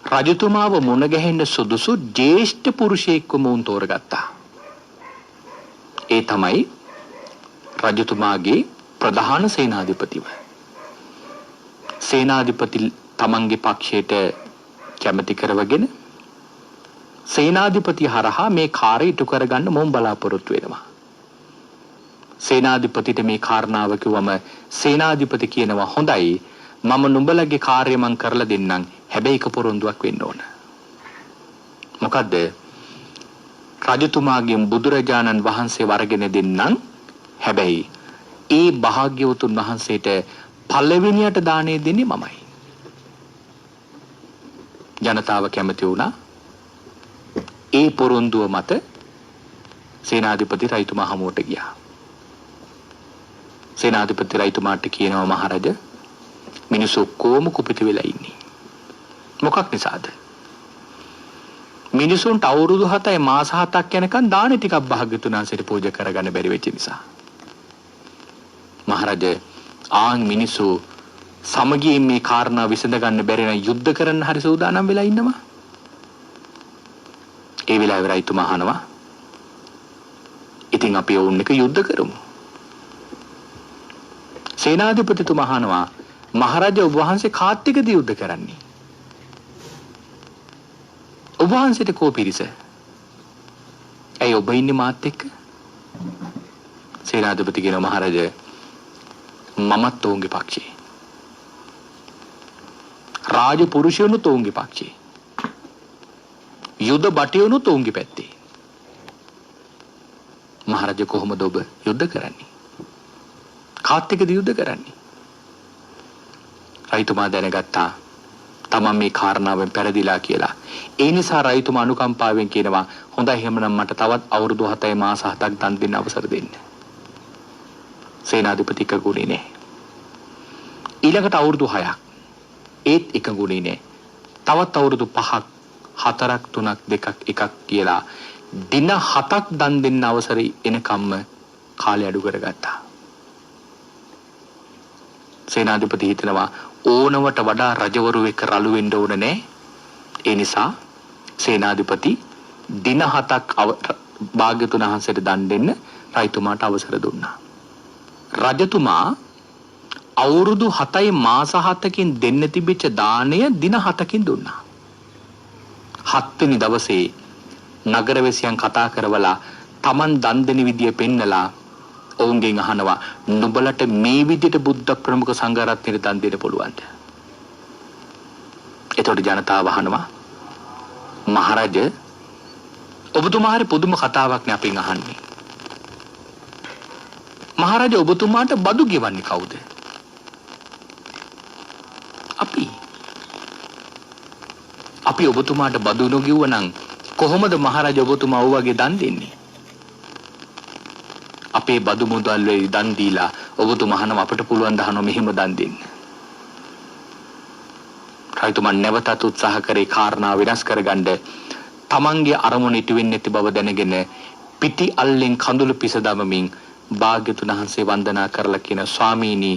රජතුමාව මුණ ගැහෙන්න සුදුසු ජ්‍යෙෂ්ඨ පුරුෂයෙක්ව උන් තෝරගත්තා. ඒ තමයි රජතුමාගේ ප්‍රධාන සේනාධිපතිව. සේනාධිපති තමන්ගේ පක්ෂයට කැමති කරවගෙන සේනාධිපති හරහා මේ කාර්යය ඉටු කරගන්න මොම් බලාපොරොත්තු වෙනවා. සේනාධිපතිට මේ කාරණාව කිව්වම සේනාධිපති කියනවා හොඳයි මම නුඹලගේ කාර්යය මං කරලා දෙන්නම්. හැබැයි එක පොරොන්දුවක් වෙන්න ඕන. මොකද්ද? රජතුමාගෙන් බුදුරජාණන් වහන්සේ වරගෙන දෙන්නම්. හැබැයි ඒ භාග්‍යවතුන් වහන්සේට පළවෙනියට දාණය දෙන්නේ මමයි. ජනතාව කැමති වුණා. ඒ පොරොන්දුව මත සේනාධිපති රජතුමා හමුවට ගියා. සේනාධිපති රජතුමාට කියනවා මහරජ මිනිස්සු කොහොම කුපිත වෙලා ඉන්නේ. මොකක් නිසාද? මිනිසුන්ට අවුරුදු 7යි මාස 7ක් යනකම් දාන ටිකක් භාග්‍යතුන් වහන්සේට පූජා කරගන්න බැරි වෙච්ච නිසා. මහරජ ආන් මිනිසු සමගියෙන් මේ කාරණා විසඳ ගන්න බැරි නම් යුද්ධ කරන්න හරි සූදානම් වෙලා ඉන්නවා. ඒ වෙලාවේ රජතුමා අහනවා ඉතින් අපි වුන් එක යුද්ධ කරමු. සේනාධිපතිතුමා අහනවා මහරජ ඔබ වහන්සේ කාත් එක්කද යුද්ධ කරන්නේ? ඔබ වහන්සේට කෝ පිරිස? ඇයි ඔබ ඉන්නේ මාත් එක්ක? සේනාධිපති කියනවා මහරජ මමත් ඔවුන්ගේ පක්ෂේ. රාජ පුරුෂයනුත් ඔවුන්ගේ පක්ෂේ. යුද බටයනුත් ඔවුන්ගේ පැත්තේ. මහරජ කොහොමද ඔබ යුද්ධ කරන්නේ? කාත් එක්කද යුද්ධ කරන්නේ? රජතුමා දැනගත්තා තමන් මේ කාරණාවෙන් පෙරදිලා කියලා. ඒ නිසා රජතුමා අනුකම්පාවෙන් කියනවා හොඳයි එහෙමනම් මට තවත් අවුරුදු 7යි මාස 7ක් දන් දෙන්න අවසර දෙන්න. සේනාධිපති එකගුණේ නෑ. ඊළඟට අවුරුදු 6ක් ඒත් එකගුණේ නෑ. තවත් අවුරුදු 5ක් 4ක් 3ක් 2ක් 1ක් කියලා දින 7ක් දන් දෙන්න අවසරයි එනකම්ම කාලය අඩු කරගත්තා. සේනාධිපති හිතනවා ඕනවට වඩා රජවරු එක්ක රළු වෙන්න ඕන නෑ. ඒ නිසා සේනාධිපති දින 7ක් භාග්‍යතුන් වහන්සේට දන් දෙන්න රජතුමාට අවසර දුන්නා. රජතුමා අවුරුදු 7යි මාස 7කින් දෙන්න තිබිච්ච දාණය දින 7කින් දුන්නා. 7 වෙනි දවසේ නගරවැසියන් කතා කරවලා Taman දන් දෙන විදිය පෙන්නලා ඔවුන්ගෙන් අහනවා නුඹලට මේ විදිහට බුද්ධ ප්‍රමුඛ සංඝ රත්නයට දන් දෙන්න පුළුවන්ද? එතකොට ජනතාව අහනවා මහරජ ඔබතුමා හරි පුදුම කතාවක් නේ අපෙන් අහන්නේ. මහරජ ඔබතුමාට බදු ගෙවන්නේ කවුද? අපි ඔබතුමාට බදු නොගෙවුවනම් කොහොමද මහරජ ඔබතුමා ඔය වගේ දන් දෙන්නේ? අපේ බදු මුදල් වල දන් දීලා ඔබතුමා අහනවා අපිට පුළුවන් දහනවා මෙහෙම දන් දෙන්න. රජතුමා නැවතත් උත්සාහ කරේ කාරණා වෙනස් කරගන්න. තමන්ගේ අරමුණ ඉටු වෙන්නේ නැති බව දැනගෙන පිටි අල්ලෙන් කඳුළු පිස දමමින් භාග්‍යතුන් වහන්සේ වන්දනා කරලා කියන ස්වාමීනි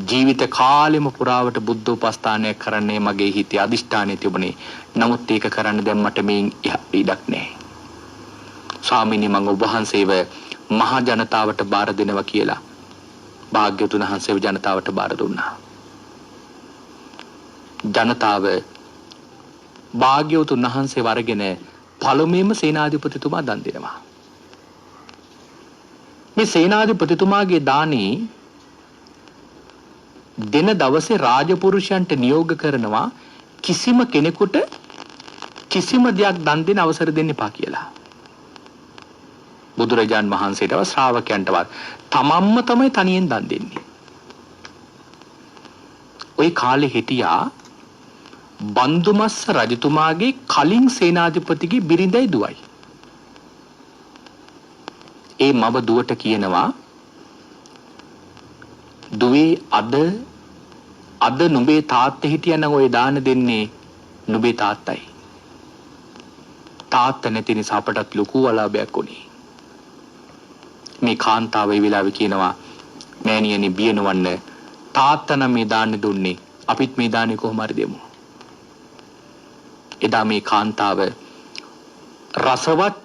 ජීවිත කාලෙම පුරාවට බුද්ධ උපස්ථානය කරන්නේ මගේ හිතේ අදිෂ්ඨානය තිබුණේ. නමුත් ඒක කරන්න දැන් මට මේ ඉඩක් නැහැ. ස්වාමීනි මම ඔබ වහන්සේව මහා ජනතාවට බාර දෙනවා කියලා භාග්‍යවතුන් වහන්සේ ජනතාවට බාර දුන්නා. ජනතාව භාග්‍යවතුන් වහන්සේ වරගෙන පළමුවෙන්ම සේනාධිපතිතුමා දන් දෙනවා. මේ සේනාධිපතිතුමාගේ දානේ දෙන දවසේ රාජපුරුෂයන්ට නියෝග කරනවා කිසිම කෙනෙකුට කිසිම දෙයක් දන් දෙන්න අවසර දෙන්න එපා කියලා. බුදුරජාන් වහන්සේටවත් ශ්‍රාවකයන්ටවත් තමන්ම තමයි තනියෙන් දන් දෙන්නේ. ওই කාලේ හිටියා බන්දුමස්ස රජතුමාගේ කලින් සේනාධිපතිගේ බිරිඳයි දුවයි. ඒ මව දුවට කියනවා දුවේ අද නුඹේ තාත්තා හිටියනම් ඔය දාන දෙන්නේ නුඹේ තාත්තයි. තාත්තා නැති නිසා අපටත් ලොකු අලාභයක් උනේ. මේ කාන්තාව ඒ වෙලාවේ කියනවා මෑණියනි බිය නොවන්න තාත්තා නම් මේ දාන්නේ දුන්නේ අපිත් මේ දාන්නේ කොහොම හරි දෙමු. එදා මේ කාන්තාව රසවත්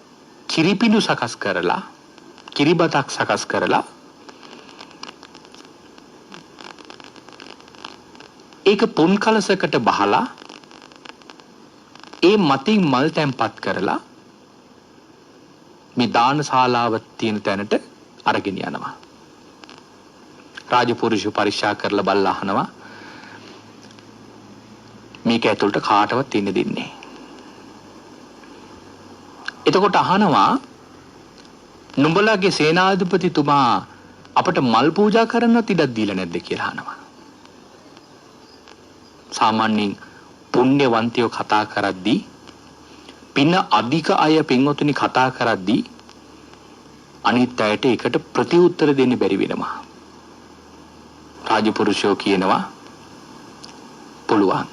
කිරිපිඩු සකස් කරලා කිරිබතක් සකස් කරලා ඒක පුන් කලසකට බහලා ඒ මතින් මල් තැන්පත් කරලා මේ දානශාලාව තියෙන තැනට අරගෙන යනවා. රාජපුරුෂය පරික්ෂා කරලා බලලා අහනවා මේක ඇතුළට කාටවත් ඉන්න දෙන්නේ. එතකොට අහනවා නුඹලාගේ සේනාධිපතිතුමා අපට මල් පූජා කරන්නත් ඉඩක් දීලා නැද්ද කියලා අහනවා. සාමාන්‍යයෙන් පුණ්‍යවන්තයෝ කතා කරද්දී පින අධික අය පින්වතුනි කතා කරද්දී අනිත් අයට ඒකට ප්‍රතිඋත්තර දෙන්න බැරි වෙනවා. රාජපුරුෂයෝ කියනවා පුළුවන්.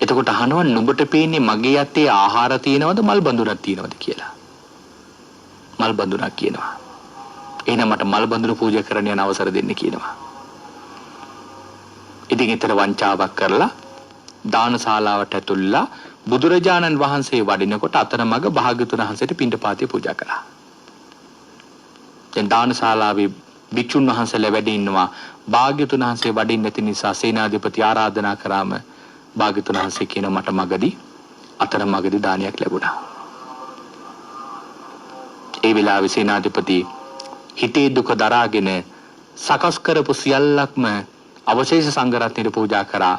එතකොට අහනවා නුඹට පේන්නේ මගේ යත්තේ ආහාර තියෙනවද මල් බඳුනක් තියෙනවද කියලා. මල් බඳුනක් කියනවා. එහෙනම් මට මල් බඳුන පූජා කරන්න යන අවසර දෙන්න කියනවා. ඉතින් ඊතර වංචාවක් කරලා දානශාලාවට ඇතුල්ලා බුදුරජාණන් වහන්සේ වඩිනකොට අතරමඟ භාග්‍යවතුන් වහන්සේට පිණ්ඩපාතය පූජා කළා. දැන් දානශාලාවේ භික්ෂුන් වහන්සේලා වැඩ ඉන්නවා. භාග්‍යවතුන් වහන්සේ වඩින්න නැති නිසා සේනාධිපති ආරාධනා කරාම භාග්‍යවතුන් වහන්සේ කියන මට මගදී අතරමඟදී දානයක් ලැබුණා. ඒ වෙලාවේ සේනාධිපති හිතේ දුක දරාගෙන සකස් කරපු සියල්ලක්ම අවශේෂ සංඝරත්නයට පූජා කරා.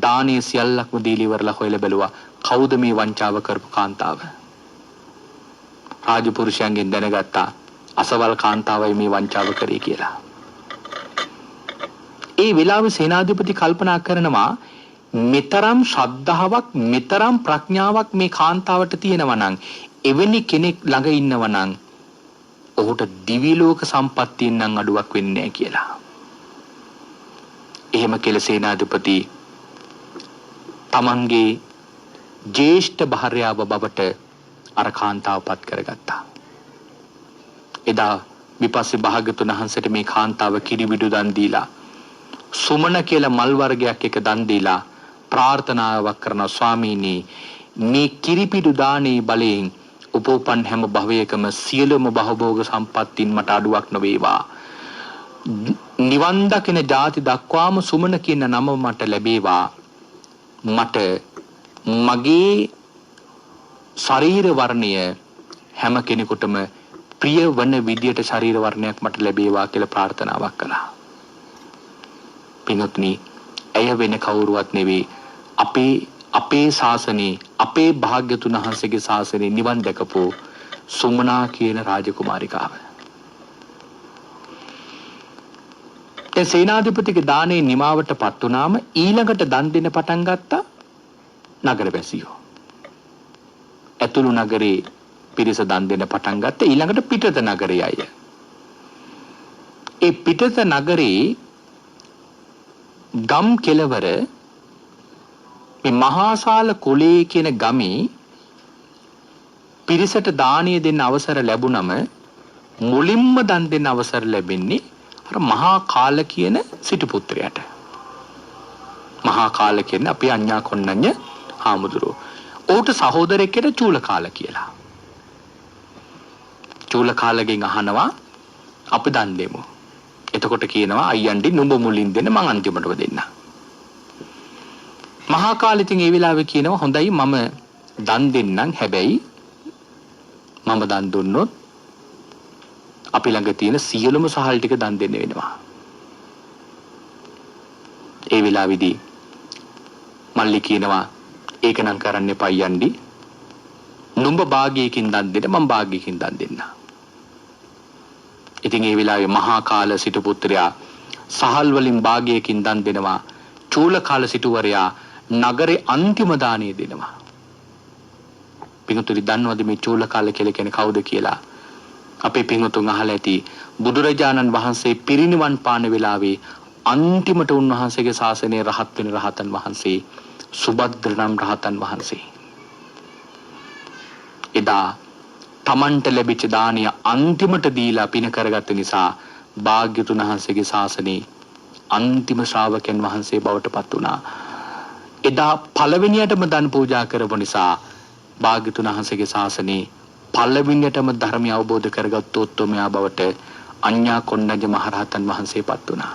දානීය සියල්ලක්ම දීලා ඉවරලා හොයලා බැලුවා කවුද මේ වංචාව කරපු කාන්තාව. රාජපුරුෂයන්ගෙන් දැනගත්තා අසවල් කාන්තාවයි මේ වංචාව කරේ කියලා. ඒ වෙලාවේ සේනාධිපති කල්පනා කරනවා මෙතරම් ශ්‍රද්ධාවක් මෙතරම් ප්‍රඥාවක් මේ කාන්තාවට තියෙනවා නම් එවැනි කෙනෙක් ළඟ ඉන්නවා නම් ඔහුට දිවි ලෝක සම්පත්තියෙන් නම් අඩුවක් වෙන්නේ නැහැ කියලා. එහෙම කියලා සේනාධිපති තමන්ගේ ජේෂ්ඨ භාර්යාව බවට අර කාන්තාවපත් කරගත්තා. එදා විපස්සී භාග්‍යවතුන් වහන්සේට මේ කාන්තාව කිරිබිඩු දන් දීලා සුමන කියලා මල් වර්ගයක් එක දන් දීලා ප්‍රාර්ථනාවක් කරන ස්වාමීනි මේ කිරිපිඩු දානේ බලයෙන් උපෝපන් හැම භවයකම සියලුම භවභෝග සම්පත්තින් මට අඩුවක් නොවේවා. නිවන් දකින ජාති දක්වාම සුමන කියන නම මට ලැබේවා. මට මගේ ශරීර වර්ණය හැම කෙනෙකුටම ප්‍රිය වන විදියට ශරීර වර්ණයක් මට ලැබේවා කියලා ප්‍රාර්ථනාවක් කළා. පින්වත්නි, ඇය වෙන කවුරුවත් නෙවෙයි අපේ ශාසනේ අපේ භාග්‍යතුන් වහන්සේගේ ශාසනේ නිවන් දැකපු සුමනා කියන රාජකුමාරිකාව. ඒ සේනාධිපතිගේ දානේ නිමාවටපත් වුණාම ඊළඟට දන් දෙන්න පටන් ගත්තා නගරවැසියෝ. ඇතුළු නගරේ පිරිස දන් දෙන්න පටන් ගත්තා ඊළඟට පිටත නගරේ අය. ඒ පිටත නගරේ ගම් කෙලවර මේ මහාසාල කුලේ කියන ගමේ පිරිසට දානීය දෙන්න අවසර ලැබුණම මුලින්ම දන් දෙන්න අවසර ලැබෙන්නේ අර මහා කාල කියන සිටු පුත්‍රයාට. මහා කාල කියන්නේ අපේ අඤ්ඤා කොණ්ණඤ්ඤ හාමුදුරුවෝ. ඔහුට සහෝදරයෙක් කෙනෙක් චූලකාල කියලා. චූලකාලගෙන් අහනවා අපි දන් දෙමු. එතකොට කියනවා අයියන්ඩි නුඹ මුලින් දෙන්න මං අන්තිමටම දෙන්න. මහා කාලේ ඉතින් ඒ වෙලාවේ කියනවා හොඳයි මම දන් දෙන්නම් හැබැයි මම දන් දුන්නොත් අපි ළඟ තියෙන සියලුම සහල් ටික දන් දෙන්න වෙනවා. ඒ වෙලාවේදී මල්ලි කියනවා ඒක නම් කරන්න එපා යන්ඩි. නුඹ භාගයකින් දන් දෙන්න මම භාගයකින් දන් දෙන්න. ඉතින් ඒ වෙලාවේ මහා කාල සිටු පුත්‍රයා සහල් වලින් භාගයකින් දන් දෙනවා. චූල කාල සිටුවරයා නගරේ අන්තිම දාණය දෙනවා. පින්තුනි දන්නවද මේ චූල කාල කියලා කියන්නේ කවුද කියලා? අපේ පින්වතුන් අහලා ඇති බුදුරජාණන් වහන්සේ පිරිනිවන් පාන වෙලාවේ අන්තිමට උන්වහන්සේගේ ශාසනයේ රහත් වෙන රහතන් වහන්සේ සුභද්‍ර නම් රහතන් වහන්සේ. එදා තමන්ට ලැබිච්ච දානිය අන්තිමට දීලා පින කරගත්ත නිසා භාග්‍යතුන් වහන්සේගේ ශාසනයේ අන්තිම ශ්‍රාවකයන් වහන්සේ බවට පත් වුණා. එදා පළවෙනියටම දන් පූජා කරපු නිසා භාග්‍යතුන් වහන්සේගේ ශාසනයේ පළවෙනියටම ධර්මය අවබෝධ කරගත් උත්තමයා බවට අඤ්ඤා කොණ්ඩඤ්ඤ මහරහතන් වහන්සේ පත් වුණා.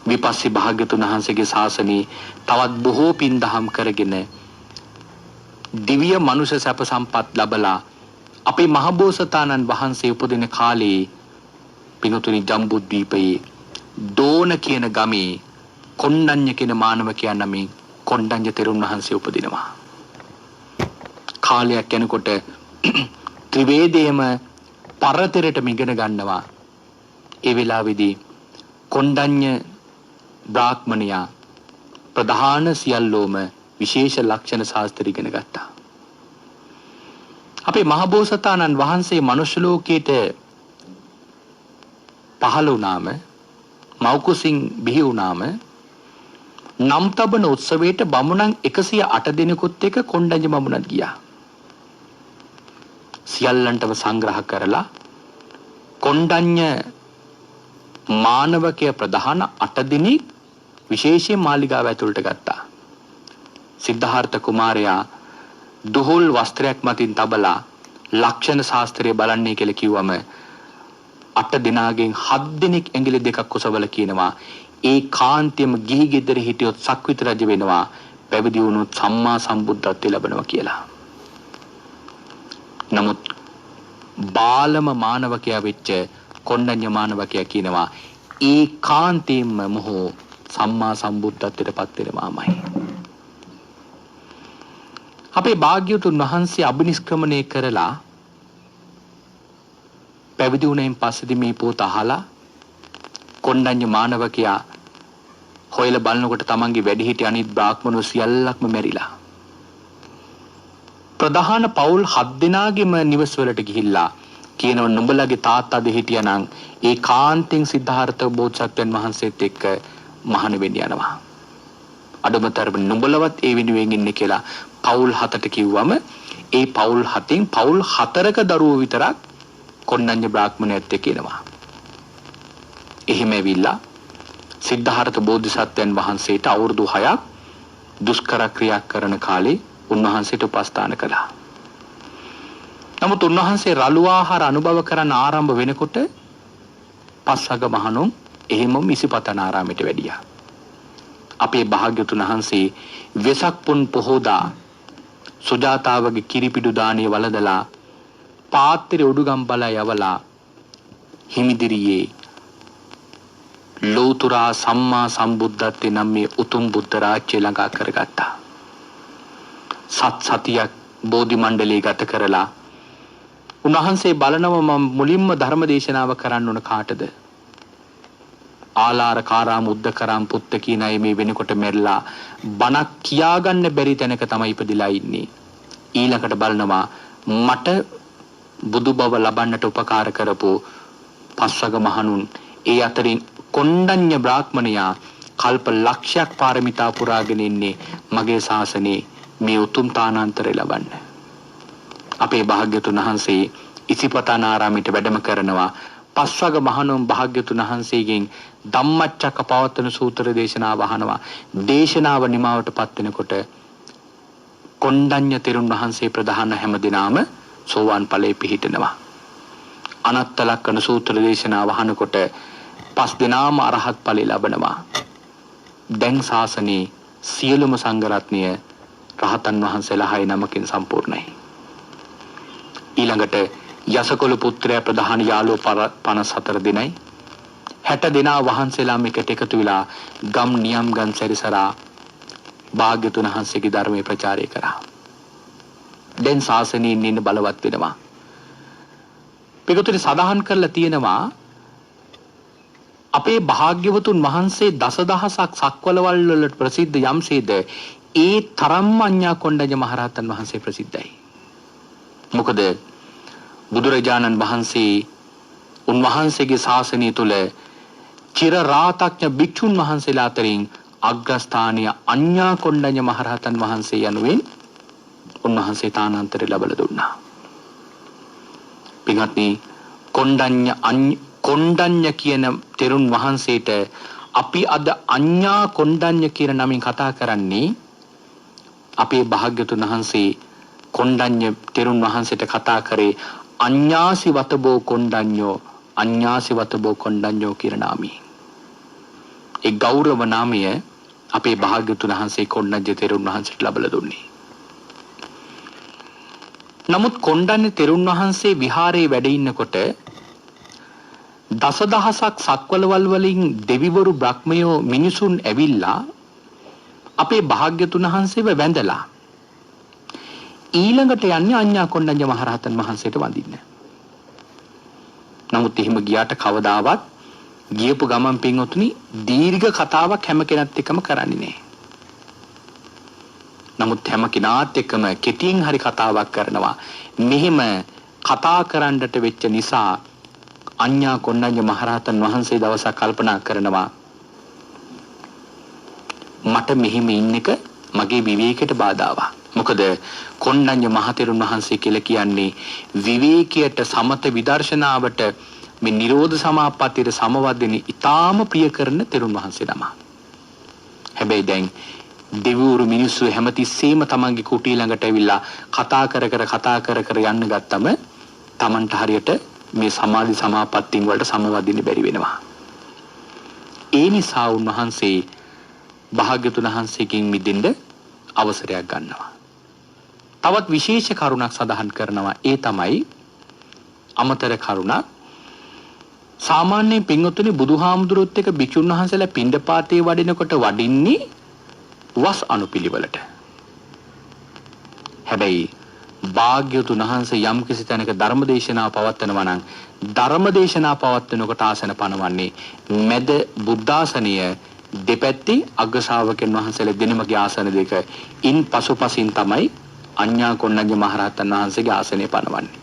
විපස්සී භාග්‍යතුන් වහන්සේගේ ශාසනයේ තවත් බොහෝ පින් දහම් කරගෙන දිව්‍ය මනුෂ්‍ය සැප සම්පත් ලැබලා අපේ මහබෝසතාණන් වහන්සේ උපදින කාලේ පිනුතුනි ජම්බුද්වීපයේ දෝන කියන ගමේ කොණ්ඩඤ්ඤ කියන මානවකයා නමින් කොණ්ඩඤ්ඤ තෙරුන් වහන්සේ උපදිනවා. කාලයක් යනකොට ත්‍රිවේදයේම පරතරටම ඉගෙන ගන්නවා. ඒ වෙලාවේදී කොණ්ඩඤ්ඤ බ්‍රාහ්මණයා ප්‍රධාන සියල්ලෝම විශේෂ ලක්ෂණ ශාස්ත්‍ර ඉගෙන ගත්තා. අපේ මහබෝසතාණන් වහන්සේ මනුෂ්‍ය ලෝකයට පහළ වුණාම මෞකුසින් බිහි වුණාම නම් තබන උත්සවයට බමුණන් 108 දෙනෙකුත් එක්ක කොණ්ඩඤ්ඤ බමුණත් ගියා. සියල්ලන්ටම සංග්‍රහ කරලා කොණ්ඩඤ්ඤ මානවකය ප්‍රධාන 8 දිනක් විශේෂයෙන් මාලිගාව ඇතුළට ගත්තා. සිද්ධාර්ථ කුමාරයා දුහුල් වස්ත්‍රයක් මතින් තබලා ලක්ෂණ ශාස්ත්‍රය බලන්නේ කියලා කිව්වම 8 දිනාගෙන් 7 දිනක් ඇඟිලි දෙකක් ඔසවල කියනවා ඒ කාන්තියම ගිහි ගෙදර හිටියොත් සක්විත රජ වෙනවා පැවිදි වුණොත් සම්මා සම්බුද්ධත්වයට ලැබෙනවා කියලා. නමුත් බාලම මානවකයා වෙච්ච කොණ්ඩඤ්ඤ මානවකයා කියනවා ඒ කාන්තියම මොහො සම්මා සම්බුද්ධත්වයට පත් වෙනවාමයි. අපේ භාග්‍යවතුන් වහන්සේ අභිනිෂ්ක්‍රමණය කරලා පැවිදි වුණෙන් පස්සේදී මේ පොත අහලා කොණ්ඩඤ්ඤ මානවකයා හොයලා බලනකොට තමන්ගේ වැඩිහිටි අනිත් බ්‍රාහ්මණෝ සියල්ලක්ම මැරිලා. ප්‍රධාන පවුල් 7 දෙනාගේම නිවස් වලට ගිහිල්ලා කියනවා නුඹලගේ තාත්තාද හිටියානම් ඒ කාන්තෙන් සිද්ධාර්ථ බෝධිසත්වයන් වහන්සේත් එක්ක මහාන වෙන්න යනවා. අඩමතර නුඹලවත් ඒ වෙනුවෙන් ඉන්නේ කියලා පවුල් 7ට කිව්වම ඒ පවුල් 7න් පවුල් 4ක දරුවෝ විතරක් කොණ්ඩඤ්ඤ බ්‍රාහ්මණයත් එක්ක එනවා. එහෙම ඇවිල්ලා සිද්ධාර්ථ බෝධිසත්වයන් වහන්සේට අවුරුදු 6ක් දුෂ්කර ක්‍රියා කරන කාලේ උන්වහන්සේට උපස්ථාන කළා. නමුත් උන්වහන්සේ රළු ආහාර අනුභව කරන්න ආරම්භ වෙනකොට පස්වග මහණුන් එහෙමම ඉසිපතනාරාමයට වැඩියා. අපේ භාග්‍යතුන් වහන්සේ වෙසක් පුන් පොහෝදා සුජාතාවගේ කිරිපිඩු දාණය වළඳලා පාත්‍රය උඩුගම් බලා යවලා හිමිදිරියේ ලෝතුරා සම්මා සම්බුද්ධත්වයේ නම් මේ උතුම් බුද්ධ රාජ්‍ය ළඟා කරගත්තා. සතියක් බෝධි මණ්ඩලයේ ගත කරලා උන්වහන්සේ බලනව මම මුලින්ම ධර්ම දේශනාව කරන්න ඕන කාටද? ආලාර කාරාම උද්දකරාම් පුත්ත කියන අය මේ වෙනකොට මෙරලා බණක් කියාගන්න බැරි තැනක තමයි ඉපදිලා ඉන්නේ. ඊළඟට බලනවා මට බුදු බව ලබන්නට උපකාර කරපු පස්වග මහණුන් ඒ අතරින් කොණ්ඩඤ්ඤ බ්‍රාහ්මණයා කල්ප ලක්ෂයක් පාරමිතා පුරාගෙන ඉන්නේ මගේ ශාසනයේ මේ උතුම් තානාන්තරය ලබන්න. අපේ භාග්‍යතුන් වහන්සේ ඉසිපතනාරාමයට වැඩම කරනවා. පස්වග මහණුන් භාග්‍යතුන් වහන්සේගෙන් ධම්මචක්ක පවත්තන සූත්‍ර දේශනාව අහනවා. දේශනාව නිමාවට පත් වෙනකොට කොණ්ඩඤ්ඤ තෙරුන් වහන්සේ ප්‍රධාන හැම දිනාම සෝවාන් ඵලයේ පිහිටනවා. අනත්ත ලක්කන සූත්‍ර දේශනාව අහනකොට පස් දිනාම අරහත් ඵලය ලබනවා. දැන් ශාසනයේ සියලුම සංඝ රත්නය රහතන් වහන්සේලා 6 නමකින් සම්පූර්ණයි. ඊළඟට යසකොළ පුත්‍රයා ප්‍රධාන යාළුවෝ 54 දෙනයි 60 දෙනා වහන්සේලා මේකට එකතු වෙලා ගම් නියම් ගම් සැරිසරා භාග්‍යතුන් වහන්සේගේ ධර්මයේ ප්‍රචාරය කරා. දැන් ශාසනයේ ඉන්න බලවත් වෙනවා. පිටුතුනි සදාහන් කරලා තියෙනවා අපේ භාග්‍යවතුන් වහන්සේ දසදහසක් සක්වලවල් වලට ප්‍රසිද්ධ යම්සේද ඒ තරම්ම අඤ්ඤා කොණ්ඩඤ්ඤ මහරහතන් වහන්සේ ප්‍රසිද්ධයි. මොකද බුදුරජාණන් වහන්සේ උන්වහන්සේගේ ශාසනය තුල චිර රාතඥ භික්ෂුන් වහන්සේලා අතරින් අග්‍රස්ථානීය අඤ්ඤා කොණ්ඩඤ්ඤ මහරහතන් වහන්සේ යනුවෙන් උන්වහන්සේ තානාන්තරය ලැබලා දුන්නා. පින්වත්නි කොණ්ඩඤ්ඤ කියන තෙරුන් වහන්සේට අපි අද අඤ්ඤා කොණ්ඩඤ්ඤ කියන නමින් කතා කරන්නේ අපේ භාග්‍යතුන් වහන්සේ කොණ්ඩඤ්ඤ තෙරුන් වහන්සේට කතා කරේ අඤ්ඤාසි වතබෝ කොණ්ඩඤ්ඤෝ කියන නාමයෙන්. ඒ ගෞරව නාමය අපේ භාග්‍යතුන් වහන්සේ කොණ්ඩඤ්ඤ තෙරුන් වහන්සේට ලැබලා දුන්නේ. නමුත් කොණ්ඩඤ්ඤ තෙරුන් වහන්සේ විහාරයේ වැඩ ඉන්නකොට දසදහසක් සක්වලවල් වලින් දෙවිවරු බ්‍රහ්මයෝ මිනිසුන් ඇවිල්ලා අපේ භාග්‍යතුන් වහන්සේව වැඳලා ඊළඟට යන්නේ අඤ්ඤා කොණ්ඩඤ්ඤ මහරහතන් වහන්සේට වඳින්න. නමුත් එහෙම ගියාට කවදාවත් ගියපු ගමන් පින්වතුනි දීර්ඝ කතාවක් හැම කෙනෙක් එක්කම කරන්නේ නැහැ. නමුත් හැම කෙනාත් එක්කම කෙටියෙන් හරි කතාවක් කරනවා. මෙහෙම කතා කරන්නට වෙච්ච නිසා අඤ්ඤා කොණ්ඩඤ්ඤ මහරහතන් වහන්සේ දවසක් කල්පනා කරනවා මට මෙහෙම ඉන්න එක මගේ විවේකයට බාධාවක්. මොකද කොණ්ඩඤ්ඤ මහතෙරුන් වහන්සේ කියලා කියන්නේ විවේකයට සමත විදර්ශනාවට මේ නිරෝධ සමාපත්තියට සමවදින ඊටාම ප්‍රිය කරන තෙරුන් වහන්සේ නම. හැබැයි දැන් දෙවිවරු මිනිස්සු හැමතිස්සෙම තමන්ගේ කුටිය ළඟට ඇවිල්ලා කතා කර යන්න ගත්තම තමන්ට හරියට මේ සමාධි සමාපත්තින් වලට සමවදින්න බැරි වෙනවා. ඒ නිසා උන්වහන්සේ භාග්‍යතුන් වහන්සේගෙන් මිදෙන්න අවසරයක් ගන්නවා. තවත් විශේෂ කරුණක් සඳහන් කරනවා. ඒ තමයි අමතර කරුණක්. සාමාන්‍ය පින්වත්නි බුදුහාමුදුරුවොත් එක්ක භික්ෂුන් වහන්සේලා පිණ්ඩපාතේ වඩිනකොට වඩින්නේ වස් අනුපිළිවෙලට. හැබැයි භාග්‍යවතුන් වහන්සේ යම් කිසි තැනක ධර්මදේශනා පවත්වනවා නම් ධර්මදේශනා පවත්වනකොට ආසන පනවන්නේ මැද බුද්ධාසනය දෙපැත්තේ අග්‍ර ශ්‍රාවකයන් වහන්සේලා දෙනමගේ ආසන දෙක ඉන් පසුපසින් තමයි අඤ්ඤා කොණ්ඩඤ්ඤ මහරහතන් වහන්සේගේ ආසනය පනවන්නේ.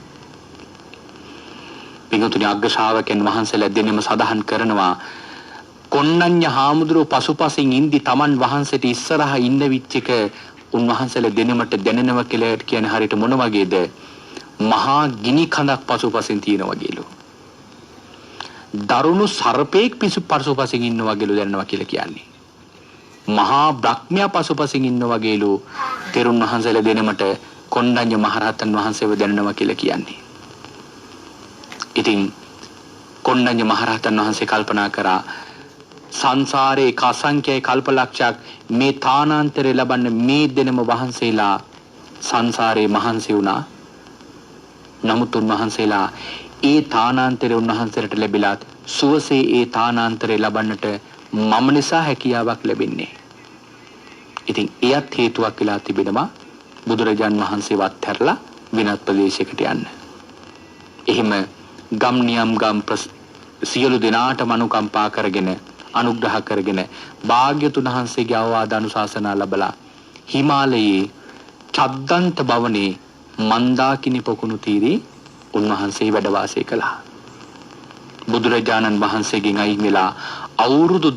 පින්වතුනි අග්‍ර ශ්‍රාවකයන් වහන්සේලා දෙනම සදාහන් කරනවා කොණ්ඩඤ්ඤ හාමුදුරුව පසුපසින් ඉඳි තමන් වහන්සේට ඉස්සරහා ඉන්න විච්චක උන්වහන්සේලා දෙනමට දැනෙනවා කියලා කියන්නේ හරියට මොන වගේද? මහා ගිනි කඳක් පසුපසින් තියෙනවා වගේලු. දරුණු සර්පෙක් පසුපසින් ඉන්නවා වගේලු දැනෙනවා කියලා කියන්නේ. මහා බ්‍රහ්මයා පසුපසින් ඉන්නවා වගේලු තෙරුන් වහන්සේලා දෙනමට කොණ්ඩඤ්ඤ මහරහතන් වහන්සේව දැනෙනවා කියලා කියන්නේ. ඉතින් කොණ්ඩඤ්ඤ මහරහතන් වහන්සේ කල්පනා කරා සංසාරේ එක අසංඛ්‍යයි කල්පලක්ෂයක් මේ තානාන්තරේ ලබන්න මේ දෙනම වහන්සේලා සංසාරේ මහන්සි වුණා. නමුත් උන්වහන්සේලා ඒ තානාන්තරේ උන්වහන්සේට ලැබිලා සුවසේ ඒ තානාන්තරේ ලබන්නට මම නිසා හැකියාවක් ලැබෙන්නේ. ඉතින් එයත් හේතුවක් වෙලා තිබෙනවා බුදුරජාන් වහන්සේ වත්හැරලා විනත් ප්‍රදේශයකට යන්න. එහෙම ගම් නියම් ගම් සියලු දෙනාට මනුකම්පා කරගෙන අනුග්‍රහ කරගෙන භාග්‍යතුන් වහන්සේගේ අවවාද අනුශාසනා ලැබලා හිමාලයේ චද්දන්ත භවනේ මන්දාකිනි පොකුණු තීරේ උන්වහන්සේ වැඩ වාසය කළා. බුදුරජාණන් වහන්සේගෙන් අයින් වෙලා අවුරුදු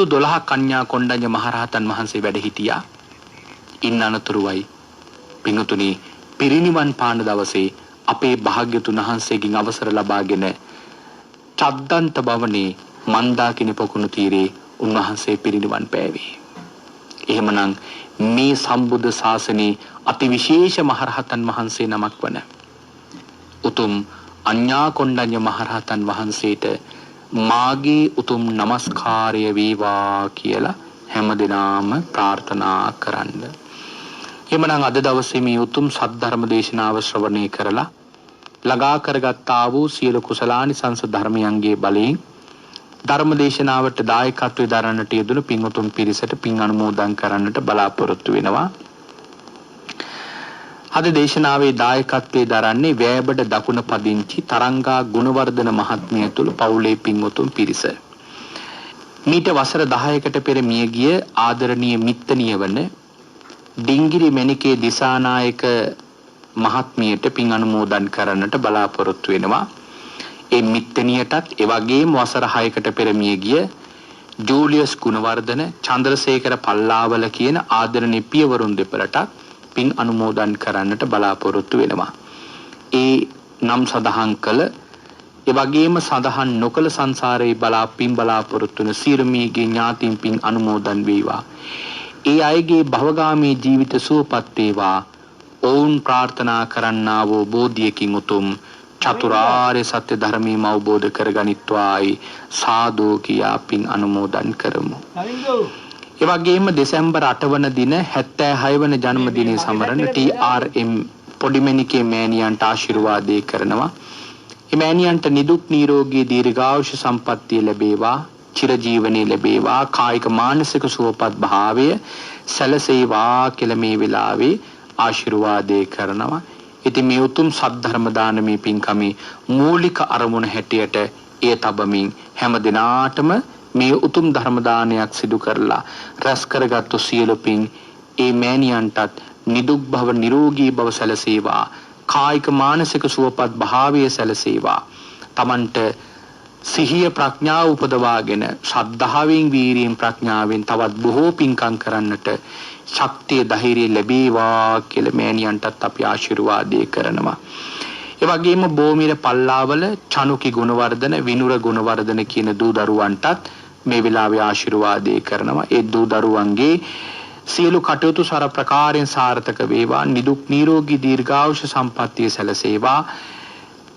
12ක් කන්‍යා කොණ්ඩඤ්ඤ මහරහතන් වහන්සේ වැඩ හිටියා. ඉන්න අනතුරුවයි පින්තුනි පිරිනිවන් පාන දවසේ අපේ භාග්‍යතුන් වහන්සේගෙන් අවසර ලබාගෙන චද්දන්ත භවනේ මන්දාකිනි පොකුණු තීරේ උන්වහන්සේ පිරිනිවන් පෑවේ. එහෙමනම් මේ සම්බුද්ධ ශාසනයේ අතිවිශේෂ මහරහතන් වහන්සේ නමක් වන උතුම් අඤ්ඤා කොණ්ඩඤ්ඤ මහරහතන් වහන්සේට මාගේ උතුම් নমස්කාරය වේවා කියලා හැමදෙනාම ප්‍රාර්ථනා කරන්න. එhmenan අද දවසේ මේ උතුම් සද්ධර්ම දේශනාව ශ්‍රවණය කරලා ළඟා කරගත්තා වූ සියලු කුසලානිසංස ධර්මයන්ගේ බලයෙන් ධර්ම දේශනාවට දායකත්වයෙන් දරන්නට යෙදුණු පින්වතුන් පිරිසට පින් අනුමෝදන් කරන්නට බලාපොරොත්තු වෙනවා. අද දේශනාවේ දායකත්වයෙන් දරන්නේ වැයබඩ දකුණ පදිංචි තරංගා ගුණවර්ධන මහත්මිය ඇතුළු පවුලේ පින්වතුන් පිරිස. මීට වසර 10කට පෙර මියගිය ආදරණීය මිත්තණිය වන ඩිංගිරි මෙනිකේ දිසානායක මහත්මියට පින් අනුමෝදන් කරන්නට බලාපොරොත්තු වෙනවා. ඒ මිත්තණියටත් ඒ වගේම වසර 6කට පෙර මියගිය ජූලියස් ගුණවර්ධන චන්ද්‍රසේකර පල්ලාවල කියන ආදරණීය පියවරුන් දෙපළටත් පින් අනුමෝදන් කරන්නට බලාපොරොත්තු වෙනවා. ඒ නම් සඳහන් කළ ඒ වගේම සඳහන් නොකළ සංසාරේ පින් බලාපොරොත්තු වන සියලුමීගේ ඥාතීන් පින් අනුමෝදන් වේවා. ඒ අයගේ භවගාමී ජීවිත සුවපත් වේවා. ඔවුන් ප්‍රාර්ථනා කරන්නා වූ බෝධියකින් උතුම් චතුරාර්ය සත්‍ය ධර්මීය අවබෝධ කරගනිත්වායි සාදු කියා පින් අනුමෝදන් කරමු. ඒ වගේම දෙසැම්බර් 8 වන දින 76 වන ජන්මදිනයේ සමරන TRM පොඩිමණිකේ මෑණියන්ට ආශිර්වාදේ කරනවා. මේ මෑණියන්ට නිදුක් නිරෝගී දීර්ඝායුෂ සම්පන්නිය ලැබේවා, චිරජීවනයේ ලැබේවා, කායික මානසික සුවපත් භාවය සැලසේවා කියලා මේ වෙලාවේ ආශිර්වාදේ කරනවා. ඉතින් මේ උතුම් සද්ධර්ම දානමේ පින්කමේ මූලික අරමුණ හැටියට එය තබමින් හැම දිනාටම මේ උතුම් ධර්ම දානයක් සිදු කරලා රැස් කරගත්තු සියලු පින් ඒ මෑණියන්ටත් නිදුක් භව නිරෝගී භව සැලසේවා, කායික මානසික සුවපත් භාවය සැලසේවා. තමන්ට සිහිය ප්‍රඥාව උපදවාගෙන ශ්‍රද්ධාවෙන් වීරියෙන් ප්‍රඥාවෙන් තවත් බොහෝ පින්කම් කරන්නට ශක්තිය ධෛර්යය ලැබේවා කියලා මෑණියන්ටත් අපි ආශිර්වාදේ කරනවා. ඒ වගේම බෝමිර පල්ලාවල චනුකි ගුණවර්ධන, විනුර ගුණවර්ධන කියන දූ දරුවන්ටත් මේ වෙලාවේ ආශිර්වාදේ කරනවා. ඒ දූ දරුවන්ගේ සියලු කටයුතු සර ප්‍රකාරයෙන් සාර්ථක වේවා, නිදුක් නිරෝගී දීර්ඝායුෂ සම්පන්නිය සැලසේවා.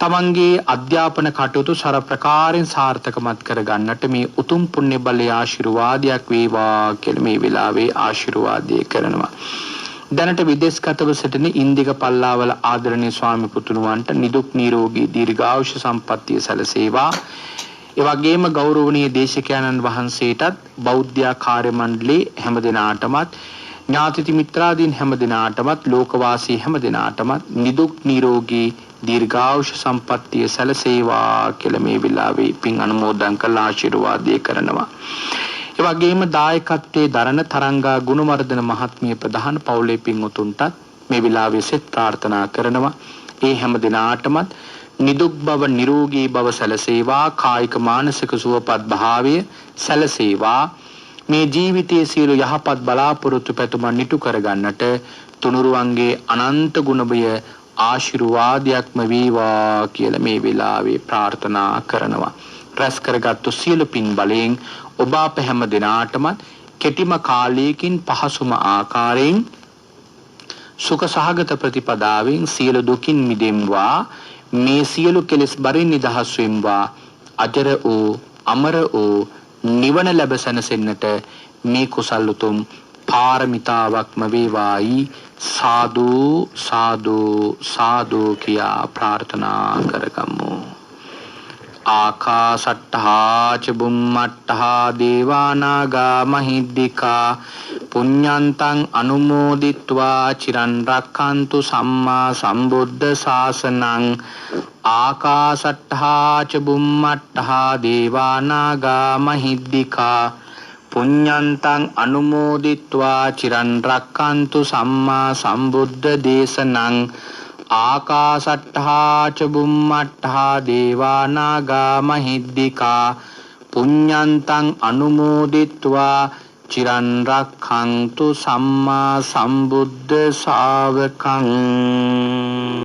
තමන්ගේ අධ්‍යාපන කටයුතු සර ප්‍රකාරයෙන් සාර්ථකමත් කර ගන්නට මේ උතුම් පුණ්‍ය බලයේ ආශිර්වාදයක් වේවා කියලා මේ වෙලාවේ ආශිර්වාදේ කරනවා. දැනට විදේශගතව සිටින ඉන්දික පල්ලාවල ආදරණීය ස්වාමි පුතුණුවන්ට නිදුක් නිරෝගී දීර්ඝායුෂ සම්පන්නිය සැලසේවා. ඒ වගේම ගෞරවනීය දේශකයන්න් වහන්සේටත් බෞද්ධ කාර්ය මණ්ඩලයේ හැමදෙනාටමත් ඥාති මිත්‍රාදීන් හැමදෙනාටමත් ලෝකවාසී හැමදෙනාටමත් නිදුක් නිරෝගී දීර්ඝායුෂ සම්පන්නිය සැලසේවා කියලා මේ වෙලාවේ පින් අනුමෝදන් කළ ආශිර්වාදේ කරනවා. ඒ වගේම දායකත්වයේ දරණ තරංගා ගුණවර්ධන මහත්මිය ප්‍රධාන පවුලේ පින්වතුන්ටත් මේ වෙලාවේ සෙත් ප්‍රාර්ථනා කරනවා. ඒ හැම දිනාටමත් නිදුක් බව නිරෝගී බව සැලසේවා, කායික මානසික සුවපත් භාවය සැලසේවා. මේ ජීවිතයේ සියලු යහපත් බලාපොරොත්තු පැතුමන් නිතු කරගන්නට තුනුරුවන්ගේ අනන්ත ගුණබය ආශිර්වාදයක්ම වේවා කියලා මේ වෙලාවේ ප්‍රාර්ථනා කරනවා. රැස් කරගත්තු සියලු පින් බලයෙන් ඔබ අප හැම දිනාටම කෙටිම කාලයකින් පහසුම ආකාරයෙන් සුඛ සහගත ප්‍රතිපදාවෙන් සියලු දුකින් මිදෙම්වා. මේ සියලු කෙලෙස් බරින් නිදහස් වෙම්වා. අජර වූ අමර වූ නිවන ලැබ සැනසෙන්නට මේ කුසල් උතුම් පාරමිතාවක්ම වේවායි සාදු සාදු සාදු කියා ප්‍රාර්ථනා කරගමු. ආකාසට්ඨා ච බුම්මට්ඨා දේවානාගා මහිද්దికා පුඤ්ඤන්තං අනුමෝදිත්වා චිරන් රක්ඛන්තු සම්මා සම්බුද්ධ ශාසනං. ආකාසට්ඨා ච බුම්මට්ඨා දේවානාගා මහිද්దికා පුඤ්ඤන්තං අනුමෝදිත්වා චිරන් රක්ඛන්තු සම්මා සම්බුද්ධ දේශනං. ආකාසට්ඨා ච බුම්මට්ඨා දේවානාගා මහිද්దికා පුඤ්ඤන්තං අනුමෝදිත්වා චිරන් රක්ඛන්තු සම්මා සම්බුද්ධ ශාවකං.